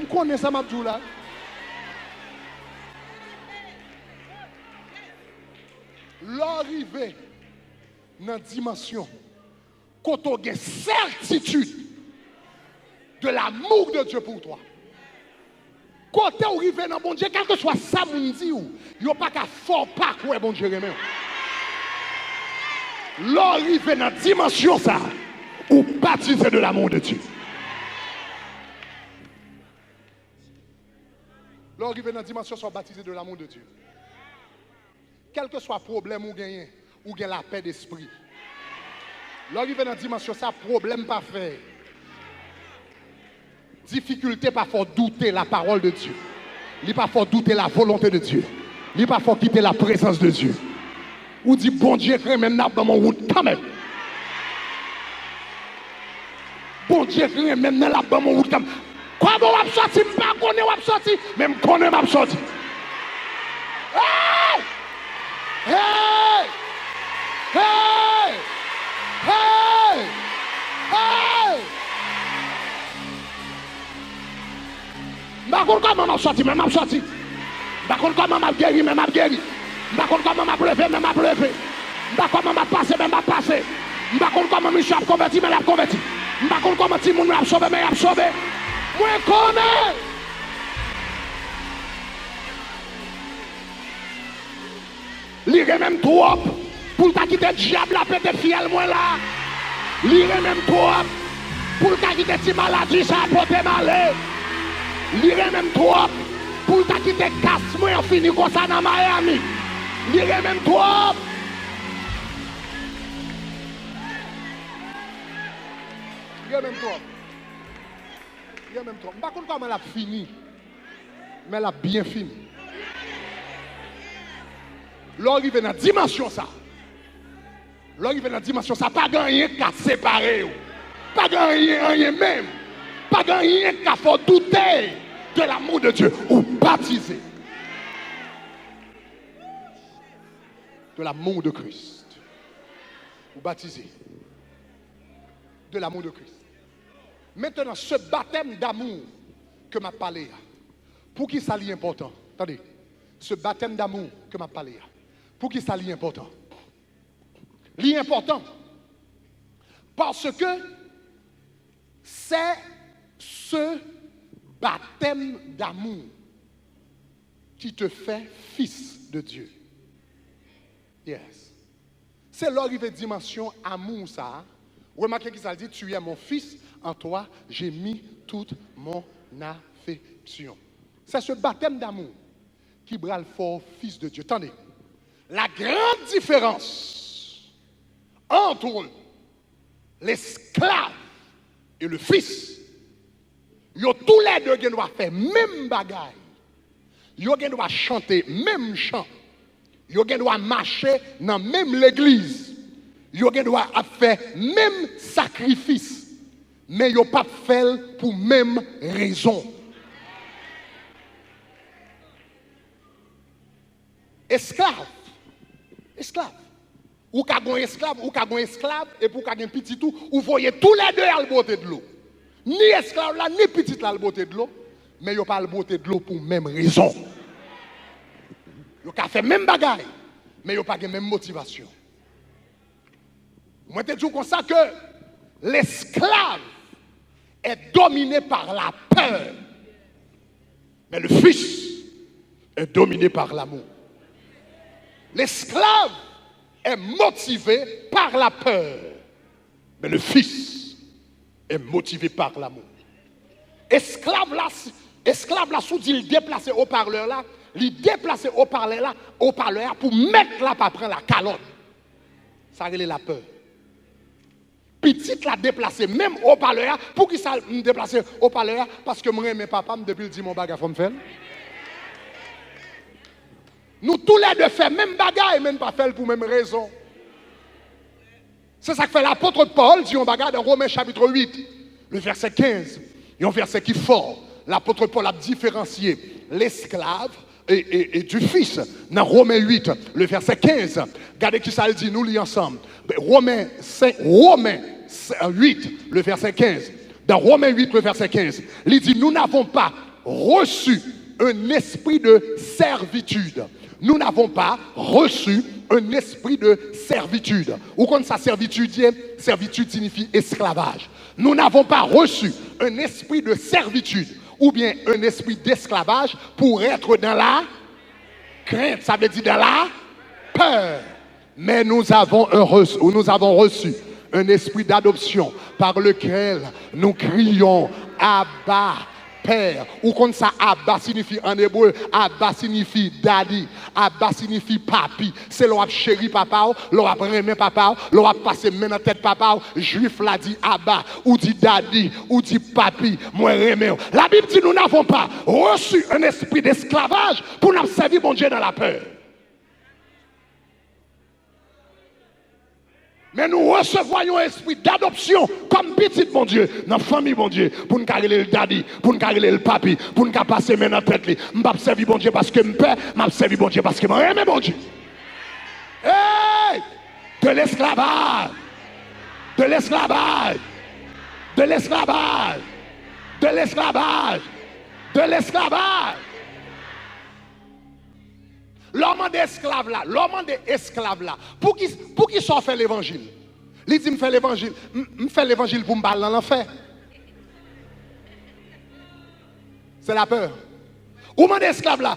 Je connais ça m'a dit là. L'arrivée dans la dimension quand on a certitude de l'amour de Dieu pour toi. Quand tu arrives dans bon Dieu, quel que soit ça, mon Dieu, il n'y a pas qu'à fort pas quoi bon Dieu remet. L'arrivée dans la dimension ça, ou baptisé de l'amour de Dieu. L'arrivée dans la dimension soit baptisé de l'amour de Dieu. Quel que soit le problème ou gagne la paix d'esprit. L'arrivée dans la dimension, ça, problème pas fait. Difficulté pas faut douter la parole de Dieu. Il pas faut douter la volonté de Dieu. Il pas faut quitter la présence de Dieu. Ou dit bon Dieu, même dans mon route quand même. Bon Dieu, même dans mon route quand même. Comment on va sortir, je ne sais pas comment on va sortir, même quand on va sortir. Hey! Hey! Hey! Hey! Hey! Par contre, comment m'a sorti, même m'a sorti. Par contre, comment m'a guéri, même m'a guéri. Par contre, comment m'a levé, même m'a levé. Par contre, comment m'a passé, même m'a passé. Par contre, comment Michel a converti, même m'a converti. Par contre, comment Timon m'a sauvé, même m'a sauvé. Moi, je connais. Lire même trop pour ta quitter le diable à péter fiel moi là. Lire même trop pour ta quitter ti maladie ça porter malheur. Lire même trop pour ta quitter casse moi fini comme ça dans Miami. Lire même trop. Lire même trop. rentré en même temps. Par contre, comment elle a fini? Mais elle a bien fini. L'arrivée dans la dimension ça. L'arrivée dans la dimension ça. Pas rien qu'à séparer. Pas rien même. Pas rien qu'à faire douter de l'amour de Dieu. Ou baptiser. De l'amour de Christ. Ou baptiser. De l'amour de Christ. Maintenant, ce baptême d'amour que m'a parlé, pour qui ça est important? Attendez, ce baptême d'amour que m'a parlé, pour qui ça est important? L'important, parce que c'est ce baptême d'amour qui te fait fils de Dieu. Yes. C'est l'arrivée de dimension amour ça. Remarquez qu'il ça dit, tu es mon fils, en toi j'ai mis toute mon affection. C'est ce baptême d'amour qui brale fort fils de Dieu. Attendez, la grande différence entre l'esclave et le fils, ils ont tous les deux qui doivent faire même bagaille. Ils doivent chanter même chant. Ils doivent marcher dans même l'église. Ils doivent faire même sacrifice. Mais ils n'ont pas fait pour même raison. Esclave. Ou qu'a un esclave, et pour qu'a un petit tout, vous voyez tous les deux à la beauté de l'eau. Ni esclave là, ni petit là à la beauté de l'eau, mais ils n'ont pas la beauté de l'eau pour même raison. Ils ont fait même bagaille, mais ils n'ont pas la même motivation. Moi, je dis comme ça que l'esclave est dominé par la peur, mais le fils est dominé par l'amour. L'esclave est motivé par la peur, mais le fils est motivé par l'amour. Esclave là, sous dit il déplace au parleur là, il déplace au parleur là pour mettre là pour prendre la calotte. Ça relève la peur. Petite la déplacer même au parleur pour qui ça me déplacer au parleur parce que moi mes papa depuis le dit mon bagage faut me faire. Nous tous les deux faisons même bagaille, même pas faire pour même raison. C'est ça que fait l'apôtre Paul, dit on bagarre dans Romains chapitre 8, le verset 15. Il y a un verset qui est fort. L'apôtre Paul a différencié l'esclave et du fils. Dans Romains 8, le verset 15. Regardez qui ça le dit, nous lisons ensemble. Romains 8, le verset 15. Dans Romains 8, le verset 15, il dit, nous n'avons pas reçu un esprit de servitude. Nous n'avons pas reçu un esprit de servitude. Ou quand sa servitude signifie esclavage. Nous n'avons pas reçu un esprit de servitude ou bien un esprit d'esclavage pour être dans la crainte. Ça veut dire dans la peur. Mais nous avons reçu un esprit d'adoption par lequel nous crions Abba, Père. Ou comme ça, Abba signifie en hébreu, Abba signifie daddy, Abba signifie papi. C'est l'on a chéri papa, l'on a remis papa, l'on a passé main dans tête papa. Juif l'a dit Abba, ou dit daddy, ou dit papi, moi remé. La Bible dit nous n'avons pas reçu un esprit d'esclavage pour nous servir mon Dieu dans la peur. Mais nous recevons un esprit d'adoption comme petit, mon Dieu, dans la famille, mon Dieu, pour nous carrer le daddy, pour nous carrer le papi, pour nous passer maintenant dans la tête. Je ne vais pas servir mon Dieu parce que je me paie, je vais servir mon Dieu parce que je m'aime, mon Dieu. Hey! De l'esclavage! De l'esclavage! De l'esclavage! De l'esclavage! De l'esclavage! L'homme d'esclave là, pour qui soit fait l'évangile? Il dit, me fait l'évangile pour me parler dans l'enfer. C'est la peur. Ou d'esclave là,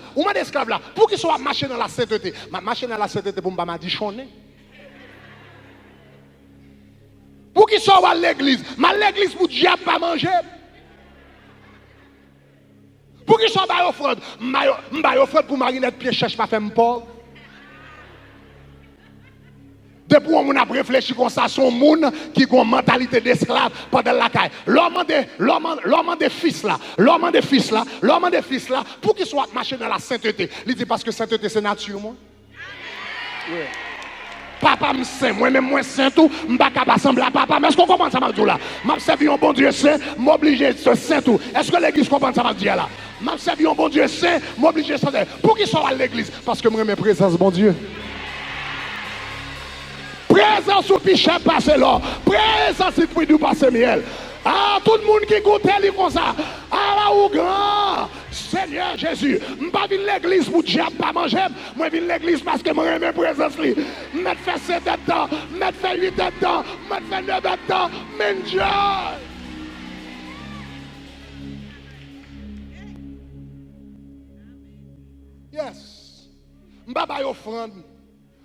pour qu'il soit marché dans la sainteté. Marcher dans la sainteté pour me madichonner. Pour qu'il soit à l'église, l'église pour diable pas manger. Pour qu'il soit à offrande, offrande pour marinette pied cherche pas faire me pauvre. De C'est pour on a réfléchi comme ça, son monde qui a une mentalité d'esclave pendant la caille. L'homme des fils là, l'homme des fils là, l'homme des fils là, pour qu'il soit marché dans la sainteté. Il dit parce que sainteté c'est nature, moi. Oui. Papa me saint, moi-même moi saint tout, je ne peux pas assembler à papa. Mais est-ce qu'on comprend ça, Mabdou là? Je servi un bon Dieu saint, m'oblige de se saint tout. Est-ce que l'église comprend ça, Mabdou là? Je servi un bon Dieu saint, m'oblige de se saint. Pour qu'il soit à l'église? Parce que moi, mes présence, bon Dieu. Présence au pichet passe là. Présence au prix du passe miel. Ah, tout le monde qui goûte, il comme ça. Ah, là où grand. Seigneur Jésus, je ne pas venir l'église pour diable pas manger. Moi, je viens l'église parce que je mes présence. Je fais 7 dedans, je fais 8 dedans, je fais 9 dedans. Mais Dieu. Yes. Je ne vais pas offrande.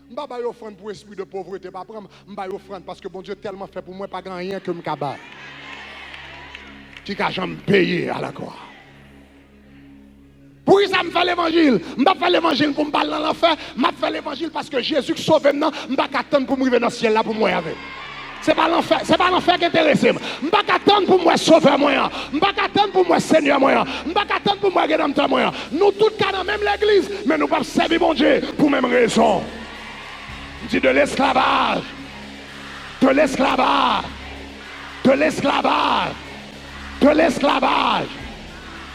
Je ne vais pas offrande pour esprit de pauvreté. Je ne vais pas offrande parce que bon Dieu tellement fait pour moi, pas grand rien que je me cabane. Qui a jamais payé à la croix. Pour ça me fait l'évangile. Je ne vais pas faire l'évangile pour me parler dans l'enfer. Je vais faire l'évangile parce que Jésus qui sauve maintenant, je ne vais pas attendre pour me arriver dans le ciel là pour moi avec. C'est pas l'enfer, c'est pas l'enfer qui intéresse. Je ne vais pas attendre pour moi sauver moi. Je ne vais pas attendre pour moi Seigneur moi. Je ne vais pas attendre pour moi rédempteur moi. Nous tous cas dans même l'église, mais nous ne pouvons pas servir mon Dieu pour même raison. Je dis de l'esclavage. De l'esclavage. De l'esclavage. De l'esclavage.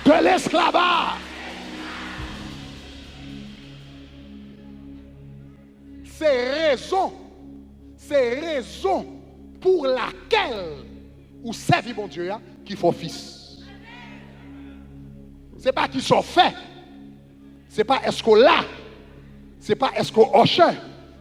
De l'esclavage. C'est raison pour laquelle ou servir mon Dieu qu'il faut fils. C'est pas qu'ils sont faits. C'est pas est-ce qu'on l'a. C'est pas est-ce qu'on hoche.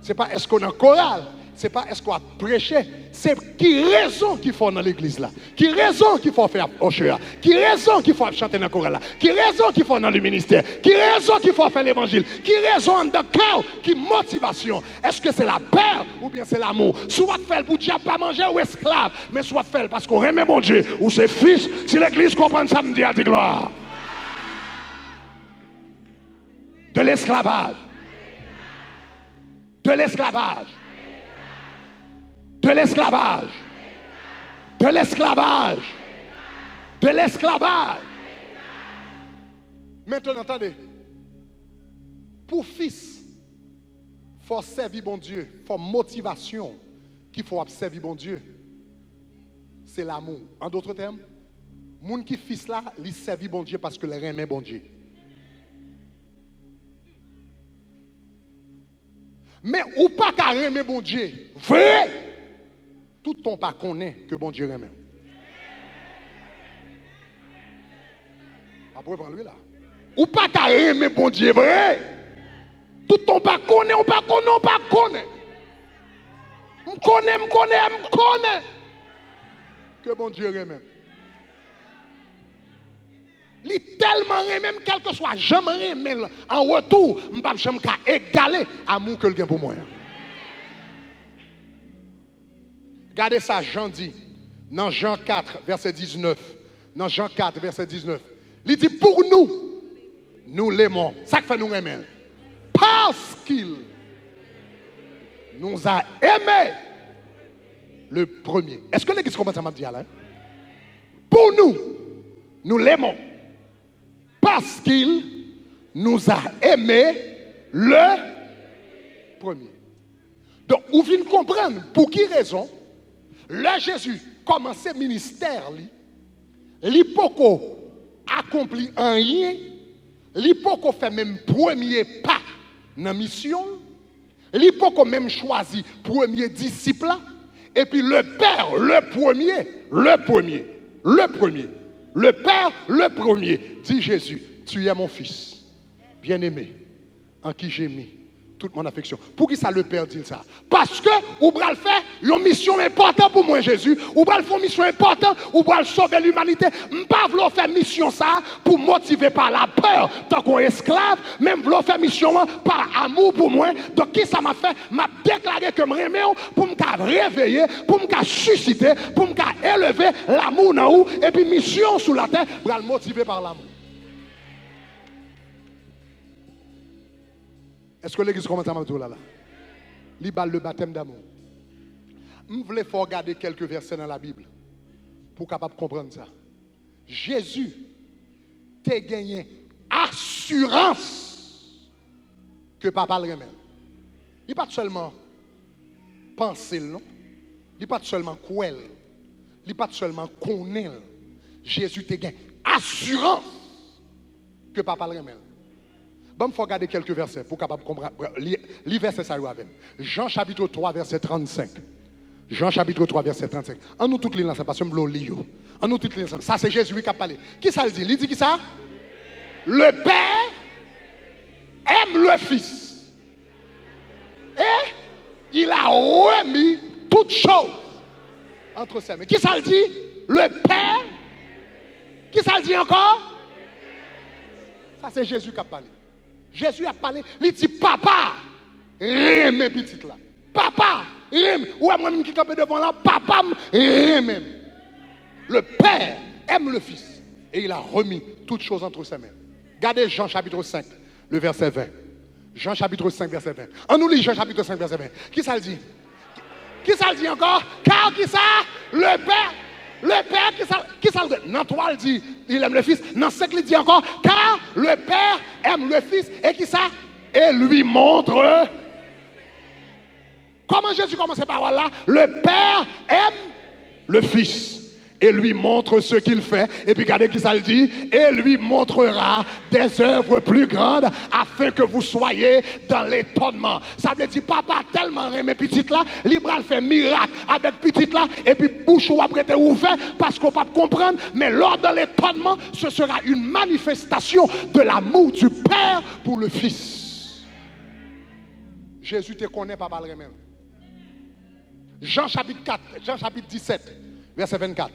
C'est pas est-ce qu'on a chorale. C'est pas est-ce qu'on a prêché. C'est qui raison qu'il faut dans l'église là. Qui raison qu'il faut faire hocher. Qui raison qu'il faut chanter dans le chorale là. Qui raison qu'il faut dans le ministère. Qui raison qu'il faut faire l'évangile. Qui raison dans le cœur. Qui motivation. Est-ce que c'est la peur ou bien c'est l'amour. Soit faire pour diable pas manger ou esclave. Mais soit faire parce qu'on aime mon Dieu. Ou c'est fils. Si l'église comprend ça, me dit à dire gloire. De l'esclavage. De l'esclavage. De l'esclavage. De l'esclavage. De l'esclavage. Maintenant, attendez. Pour fils, il faut servir bon Dieu. Il faut motivation qu'il faut servir bon Dieu. C'est l'amour. En d'autres termes, les gens qui fils là, ils servent bon Dieu parce que les aiment bon Dieu. Mais ou pas qu'à aimer bon Dieu. Vrai. Tout ton pas connaît que bon Dieu aime. Après prendre lui là. Ou pas qu'à aimer bon Dieu vrai. Tout ton pas connaît, on pas connaît, on pas connaît. On connaît. Que bon Dieu aime. Il est tellement même quel que soit jamais mais en retour, je ne peux pas jamais égaler l'amour que le gain pour moi. Regardez ça, Jean dit, dans Jean 4, verset 19. Dans Jean 4, verset 19. Il dit, pour nous, nous l'aimons. Ça fait nous aimer. Parce qu'il nous a aimés le premier. Est-ce que l'église commence à me dire là? Pour nous, nous l'aimons. Parce qu'il nous a aimés le premier. Donc, vous venez comprendre pour qui raison le Jésus commençait le ministère, l'hypoco accomplit un rien, l'hypoco fait même premier pas dans la mission, l'hypoco même choisi premier disciple, et puis le Père, le Père, le premier, dit Jésus, tu es mon fils, bien-aimé, en qui j'ai mis toute mon affection. Pour qui ça le Père dit ça? Parce que, ou bral faire une mission importante pour moi, Jésus, ou bral faire une mission importante, ou bral sauver l'humanité. Je ne pas vouloir faire mission ça pour motiver par la peur, tant qu'on est esclave, même vouloir faire mission par amour pour moi. Donc, qui ça m'a fait? M'a déclaré que je m'aimais pour me réveiller, pour me susciter, pour me élever l'amour dans où, et puis mission sous la terre, bral motiver par l'amour. Est-ce que l'église commence à me dire là? Il bat le baptême d'amour. Je voulais faire regarder quelques versets dans la Bible pour capable comprendre ça. Jésus t'a gagné assurance que papa le remet. Il n'est pas seulement penser, non? Il n'est pas seulement quoi, il n'est pas seulement connaître. Jésus t'a gagné assurance que papa le remet. Bon, il faut regarder quelques versets pour capable comprendre. Les versets, ça y avec. Jean chapitre 3, verset 35. Jean chapitre 3, verset 35. En nous toutes les langues, parce que je lis. En nous toutes les langues. Ça, c'est Jésus qui a parlé. Qui ça le dit? Il dit qui ça? Le Père aime le Fils. Et il a remis toutes choses entre ses mains. Qui ça le dit? Le Père. Qui ça le dit encore? Ça, c'est Jésus qui a parlé. Jésus a parlé. Il dit, papa, mes petites là. Papa, ou moi-même qui campe devant là, papa, même. Le Père aime le Fils et il a remis toutes choses entre ses mains. Regardez Jean chapitre 5, le verset 20. Jean chapitre 5, verset 20. On nous lit Jean chapitre 5, verset 20. Qui ça le dit? Qui ça le dit encore? Car qui ça? Le Père, qui ça le dit? Non, toi le dit, il aime le Fils. Non, c'est qu'il dit encore, car le Père aime le Fils et qui ça? Et lui montre. Comment Jésus commence ces paroles-là? Le Père aime le Fils et lui montre ce qu'il fait. Et puis regardez qui ça le dit. Et lui montrera des œuvres plus grandes afin que vous soyez dans l'étonnement. Ça veut dire papa tellement aimé petite là, Libral fait miracle avec petite là et puis bouche ou après t'es ouvert parce qu'on ne peut pas comprendre. Mais lors de l'étonnement, ce sera une manifestation de l'amour du Père pour le Fils. Jésus te connaît, papa le remède. Jean chapitre 4, Jean chapitre 17, verset 24.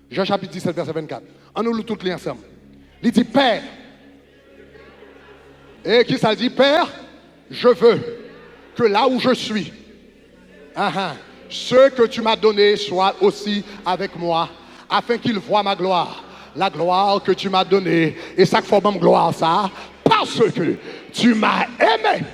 Jean chapitre 17, verset 24. On nous lit toutes les ensemble. Il dit, Père. Et qui ça dit? Père, je veux que là où je suis, ce que tu m'as donné soit aussi avec moi, afin qu'ils voient ma gloire. La gloire que tu m'as donnée. Et ça fait même gloire, ça. Parce que tu m'as aimé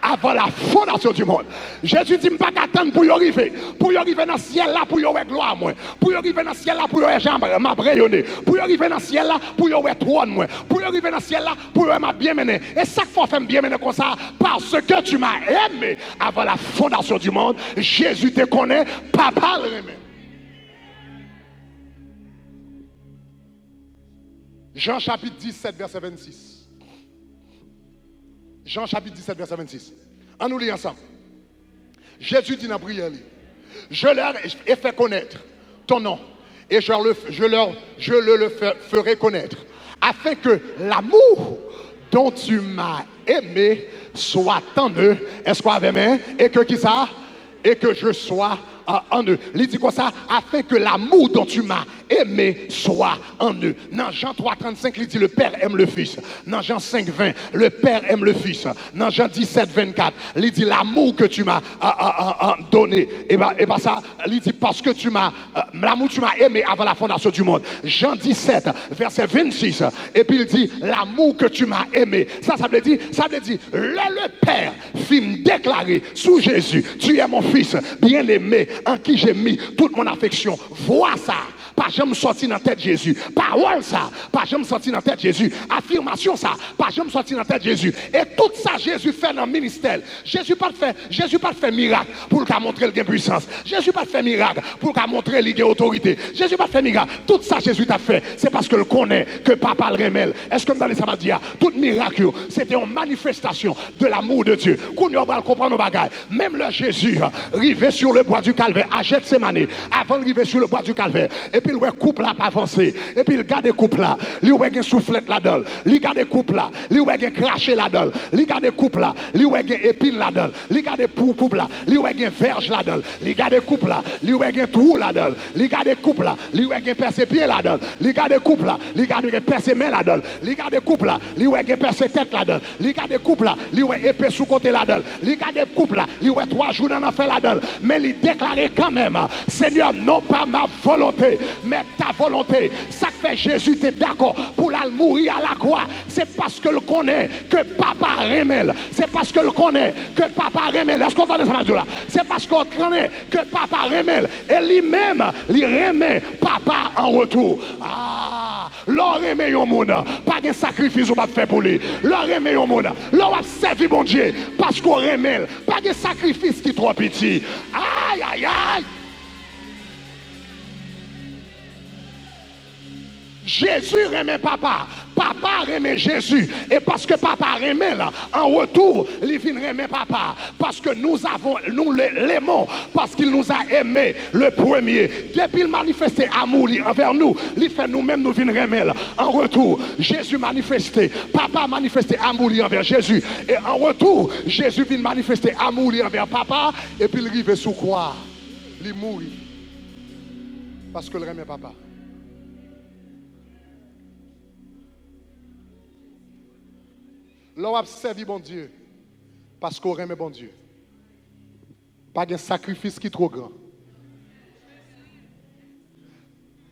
avant la fondation du monde. Jésus dit, je ne peux pas attendre pour y arriver. Pour y arriver dans le ciel là, pour y avoir gloire. Pour y arriver dans le ciel là, pour y avoir jambe, ma rayonner. Pour y arriver dans le ciel là, pour y avoir trône. Pour y arriver dans le ciel là, pour y avoir ma bien menée. Et chaque fois, fait bien mener comme ça, parce que tu m'as aimé avant la fondation du monde. Jésus te connaît, papa le remet. Jean chapitre 17, verset 26. Jean chapitre 17, verset 26. On nous lit ensemble. Jésus dit dans la prière, je leur ai fait connaître ton nom et je le ferai connaître afin que l'amour dont tu m'as aimé soit en eux. Est-ce qu'on avait aimé? Et que qui ça? Et que je sois en eux. Il dit quoi ça? Afin que l'amour dont tu m'as aimé soit en eux. Dans Jean 3, 35, il dit le Père aime le Fils. Dans Jean 5, 20, le Père aime le Fils. Dans Jean 17, 24, il dit l'amour que tu m'as donné. Et bien ça, il dit parce que tu m'as, l'amour tu m'as aimé avant la fondation du monde. Jean 17, verset 26, et puis il dit l'amour que tu m'as aimé. Ça veut dire, le Père fit me déclarer sous Jésus, tu es mon Fils bien-aimé, en qui j'ai mis toute mon affection. Vois ça. Pas jamais sorti dans la tête de Jésus. Parole ça. Pas jamais sorti dans la tête de Jésus. Affirmation ça. Pas jamais sorti dans la tête de Jésus. Et tout ça Jésus fait dans le ministère. Jésus pas fait miracle pour le montrer qu'il a puissance. Jésus pas fait miracle pour le montrer qu'il a autorité. Jésus pas fait miracle. Tout ça Jésus t'a fait. C'est parce que le connaît que papa le remèle. Est-ce que vous allez ça dire? Tout miracle c'était une manifestation de l'amour de Dieu. Qu'on y va comprendre nos bagages. Même le Jésus arrivé sur le bois du Calvaire à Gethsémani avant d'arriver sur le bois du Calvaire. Et puis le couple là pas avancé. Et puis il garde couple là. Il y a un soufflette là-dedans. Il garde couple là. Il y a un craché là-dedans. Il garde couple là. Il y a un épine là-dedans. Il garde couple là. Il y a un verge là-dedans. Il garde couple là. Il y a un trou là-dedans. Il garde couple là. Il y a un perce-pied là-dedans. Il garde couple là. Il garde un perce-main là-dedans. Il garde couple là. Il y a un perce-tête là-dedans. Il garde couple là. Il y a un épée sous côté là-dedans. Il garde couple là. Il y a 3 jours dans l'enfer là-dedans. Mais il déclarait quand même, Seigneur, non pas ma volonté, mais mettre ta volonté. Ça fait Jésus, tu es d'accord pour la mourir à la croix. C'est parce que le connaît que papa remèle. C'est parce que le connaît que papa remèle. Est-ce qu'on va dans ce là? C'est parce qu'on connaît que papa remèle. Et lui-même, il remet papa en retour. Ah, l'or remet au monde. Pas de sacrifice qu'on va faire pour lui. L'or remet au monde. L'or va servir bon Dieu parce qu'on remet. Pas de sacrifice qui est trop petit. Aïe, aïe, aïe. Jésus remet papa, papa remet Jésus. Et parce que papa remet là, en retour, il vient remet papa. Parce que nous l'aimons, parce qu'il nous a aimés le premier. Depuis il manifestait amour envers nous, il fait nous-mêmes nous venons remettre. En retour, Jésus manifestait, papa manifestait amour envers Jésus. Et en retour, Jésus vient manifester amour envers papa. Et puis il arrive sous croix, il mourit. Parce que le remet papa. L'on a servi bon Dieu parce qu'on remet bon Dieu. Pas de sacrifice qui est trop grand.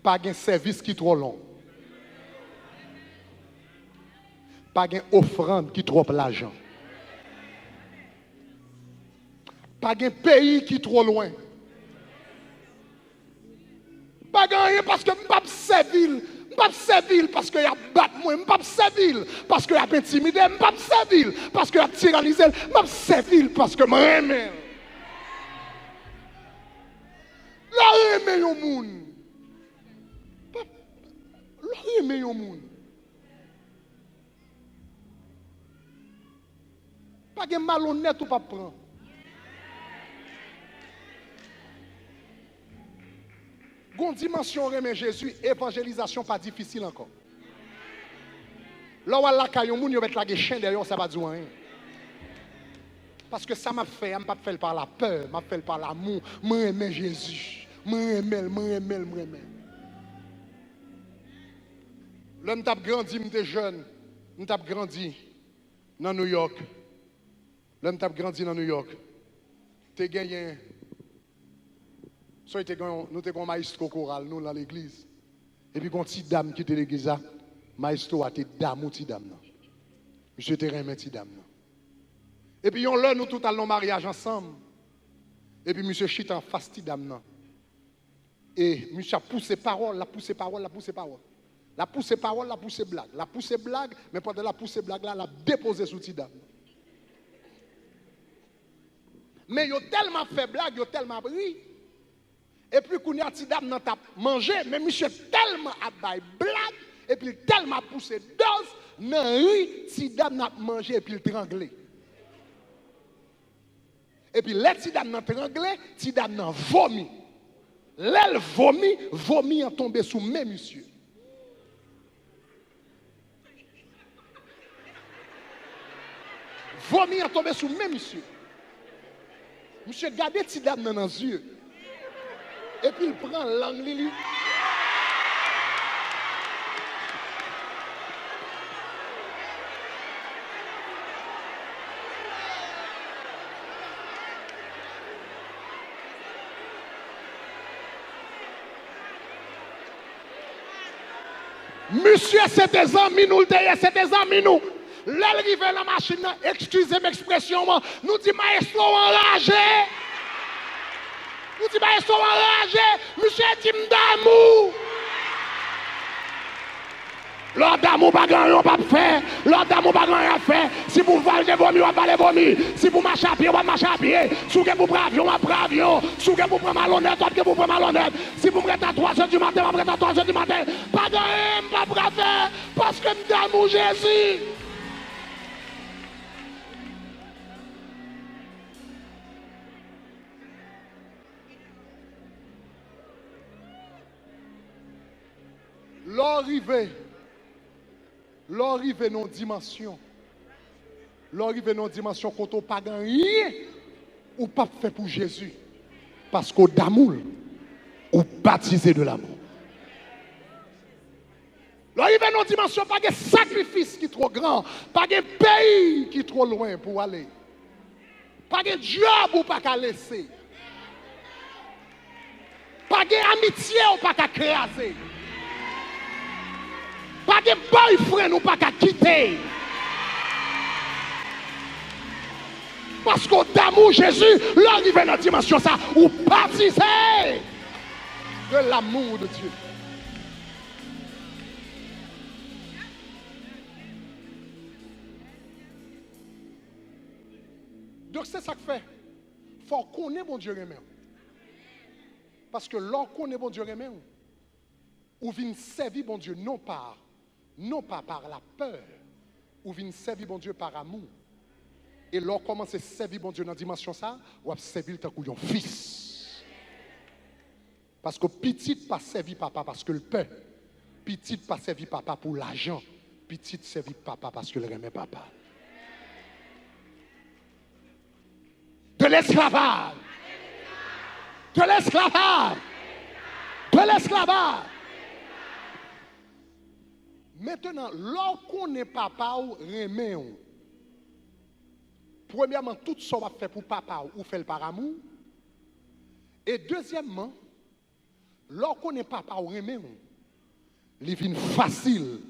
Pas de service qui est trop long. Pas de offrande qui est trop l'argent. Pas de pays qui est trop loin. Pas de rien parce que je ne peux pas servir. Je ne peux pas servir parce qu'il y a battu moi. Je ne peux pas servir parce qu'il y a intimidé. Je ne peux pas servir parce qu'il y a tyrannisé. Je ne peux pas servir parce que je m'aime. Je m'aime au monde. Je m'aime au monde. Pas de malhonnête ou pas prendre. Gon dimension remet Jésus, évangélisation pas difficile encore. Là où la caillou moun yo met la chien derrière ça va dire rien. Parce que ça m'a fait, m'a pas fait par la peur, m'a fait par l'amour, moi aimer Jésus, moi aimer. L'homme t'a grandi, m'étais jeune, m't'a grandi dans New York. L'homme t'a grandi dans New York. T'es gagné. Nous avons un maestro choral nous dans l'église. Et puis, quand une petite dame qui était l'église, maestro a été dame ou petite dame. Monsieur était une petite dame. Et puis, on l'a nous tout allons mariage ensemble. Et puis, monsieur chite en face de dame. Et monsieur a poussé parole, la poussé parole. La poussé parole, la poussé blague. La poussé blague, mais pendant la poussé blague là, la déposé sous petite dame. Mais il a tellement fait blague, il a tellement ri. Et puis, quand il y a des dame t'a mangé, mais monsieur tellement a bail blague, et puis tellement poussé dose, nan ri, si dame n'a mangé, et puis il tranglé. Et puis, les si dame n'a tranglé, si dame n'a vomi. L'aile vomi en tombé sous mes monsieur. Vomi en tombé sous mes monsieur. Monsieur, gardez si dame dans les yeux. Et puis il prend langue Lili. Monsieur, c'est des amis, nous le disons, c'est des amis, nous. L'arrivée à la machine, excusez m'expression, nous dit maestro enragé. Nous disons, ils sont enragés, monsieur dit d'amour. L'ordre d'amour, pas grand-chose, pas faire. L'ordre d'amour, pas grand-chose à faire. Si vous valez des vomis, on va parler vomi. Si vous marchez à pied, on va marcher à pied. Si vous prendre avion, on va prendre avion. Si vous prendre malhonnête, on va prendre malhonnête. Si vous me mettez à 3h du matin, on va me à 3h du matin. Pas grand-chose, pas faire. Parce que nous d'amour Jésus. L'arrivée dans dimension. L'arrivée dans dimension quand on pas rien ou pas fait pour Jésus. Parce qu'au d'amour, ou baptisé de l'amour. L'arrivée dans dimension, pas de sacrifice qui est trop grand, pas de pays qui est trop loin pour aller. Pas de job ou pas qu'à laisser. Pas d'amitié ou pas qu'à craser. Pas de boyfriend ou pas qu'à quitter. Parce qu'au d'amour Jésus, l'arrivée dans la dimension ça, ou participer de l'amour de Dieu. Donc c'est ça que fait. Il faut connaître bon Dieu remet. Parce que lorsqu'on connaît bon Dieu remet, ou vient servir bon Dieu non pas par la peur, ou vient servir bon Dieu par amour. Et lorsqu'on commence à servir bon Dieu dans la dimension ça, ou à servir tant qu'on fils. Parce que petit pas servir papa parce que le peur. Petit pas servir papa pour l'argent. Petit servir papa parce que le remet papa. De l'esclavage. De l'esclavage. De l'esclavage. Maintenant, lorsqu'on est papa ou remet, premièrement, tout ça va faire pour papa ou fait par amour. Et deuxièmement, lorsqu'on est papa ou remet, il vient facile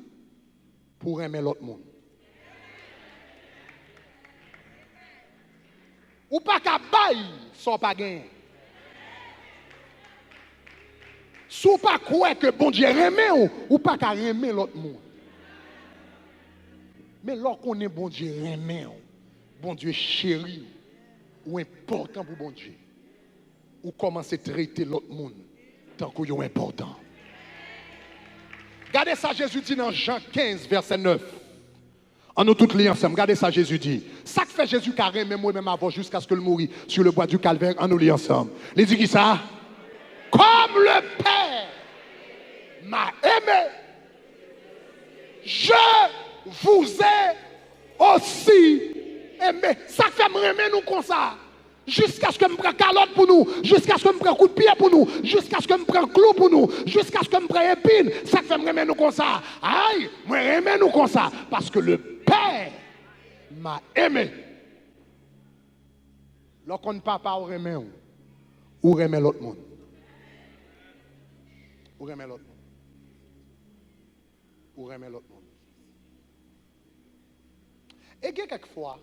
pour aimer l'autre monde. Ou pas qu'à bailler sans pas gagner. Si ou pas croire que bon Dieu remet ou pas qu'à remet l'autre monde. Mais lorsqu'on est bon Dieu remet, bon Dieu chéri, ou important pour bon Dieu, ou commencer à traiter l'autre monde tant qu'il est important. Regardez ça, Jésus dit dans Jean 15, verset 9. En nous toutes les ensemble, regardez ça, Jésus dit. Ça que fait Jésus carré, même moi-même avant, jusqu'à ce que le mourit sur le bois du calvaire, en nous les ensemble. Il dit qui ça? Comme le Père m'a aimé, je vous ai aussi aimé. Ça fait me aimer nous comme ça. Jusqu'à ce que me prenne calotte pour nous, jusqu'à ce que me prenne coup de pied pour nous, jusqu'à ce que me prenne clou pour nous, jusqu'à ce que me prenne épine. Ça fait me aimer nous comme ça. Aïe, moi aimer nous comme ça. Parce que le Père m'a aimé. Lorsqu'on ne parle pas au remet, ou remet l'autre monde. Ou remet l'autre monde. Ou remet l'autre monde. Et il y a quelquefois,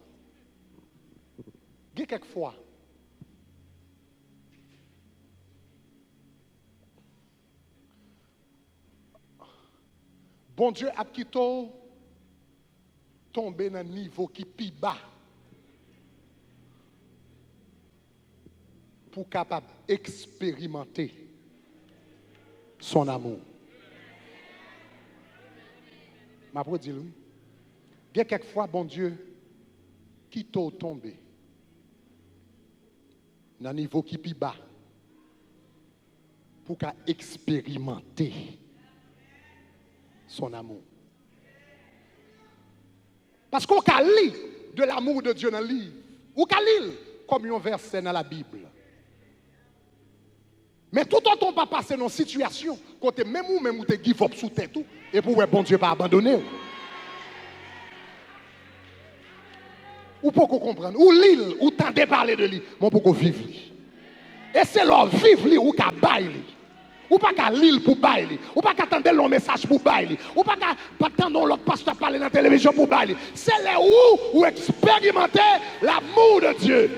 bon Dieu a quitté tomber dans un niveau qui est plus bas pour capable expérimenter son amour. Ma pour dire oui. Il y a quelquefois, bon Dieu, qui t'a tombé dans un niveau qui est plus bas pour qu'à expérimenter son amour. Parce qu'on a lu de l'amour de Dieu dans le livre, ou qu'on lit comme un verset dans la Bible. Mais tout autant on va passer dans une situation, côté même ou te give up sous tête tout, et pour bon Dieu pas abandonner. Ou pour qu'on comprenne, ou l'île, ou tenter parler de lui, mais pour qu'on vive lui. Et c'est leur vivre lui, ou qu'à bailler. Ou pas qu'à l'île pour bailler. Ou pas qu'à attendre le message pour bailler. Ou pas qu'à attendre l'autre pasteur parler dans la télévision pour bailler. C'est là où expérimenter l'amour de Dieu.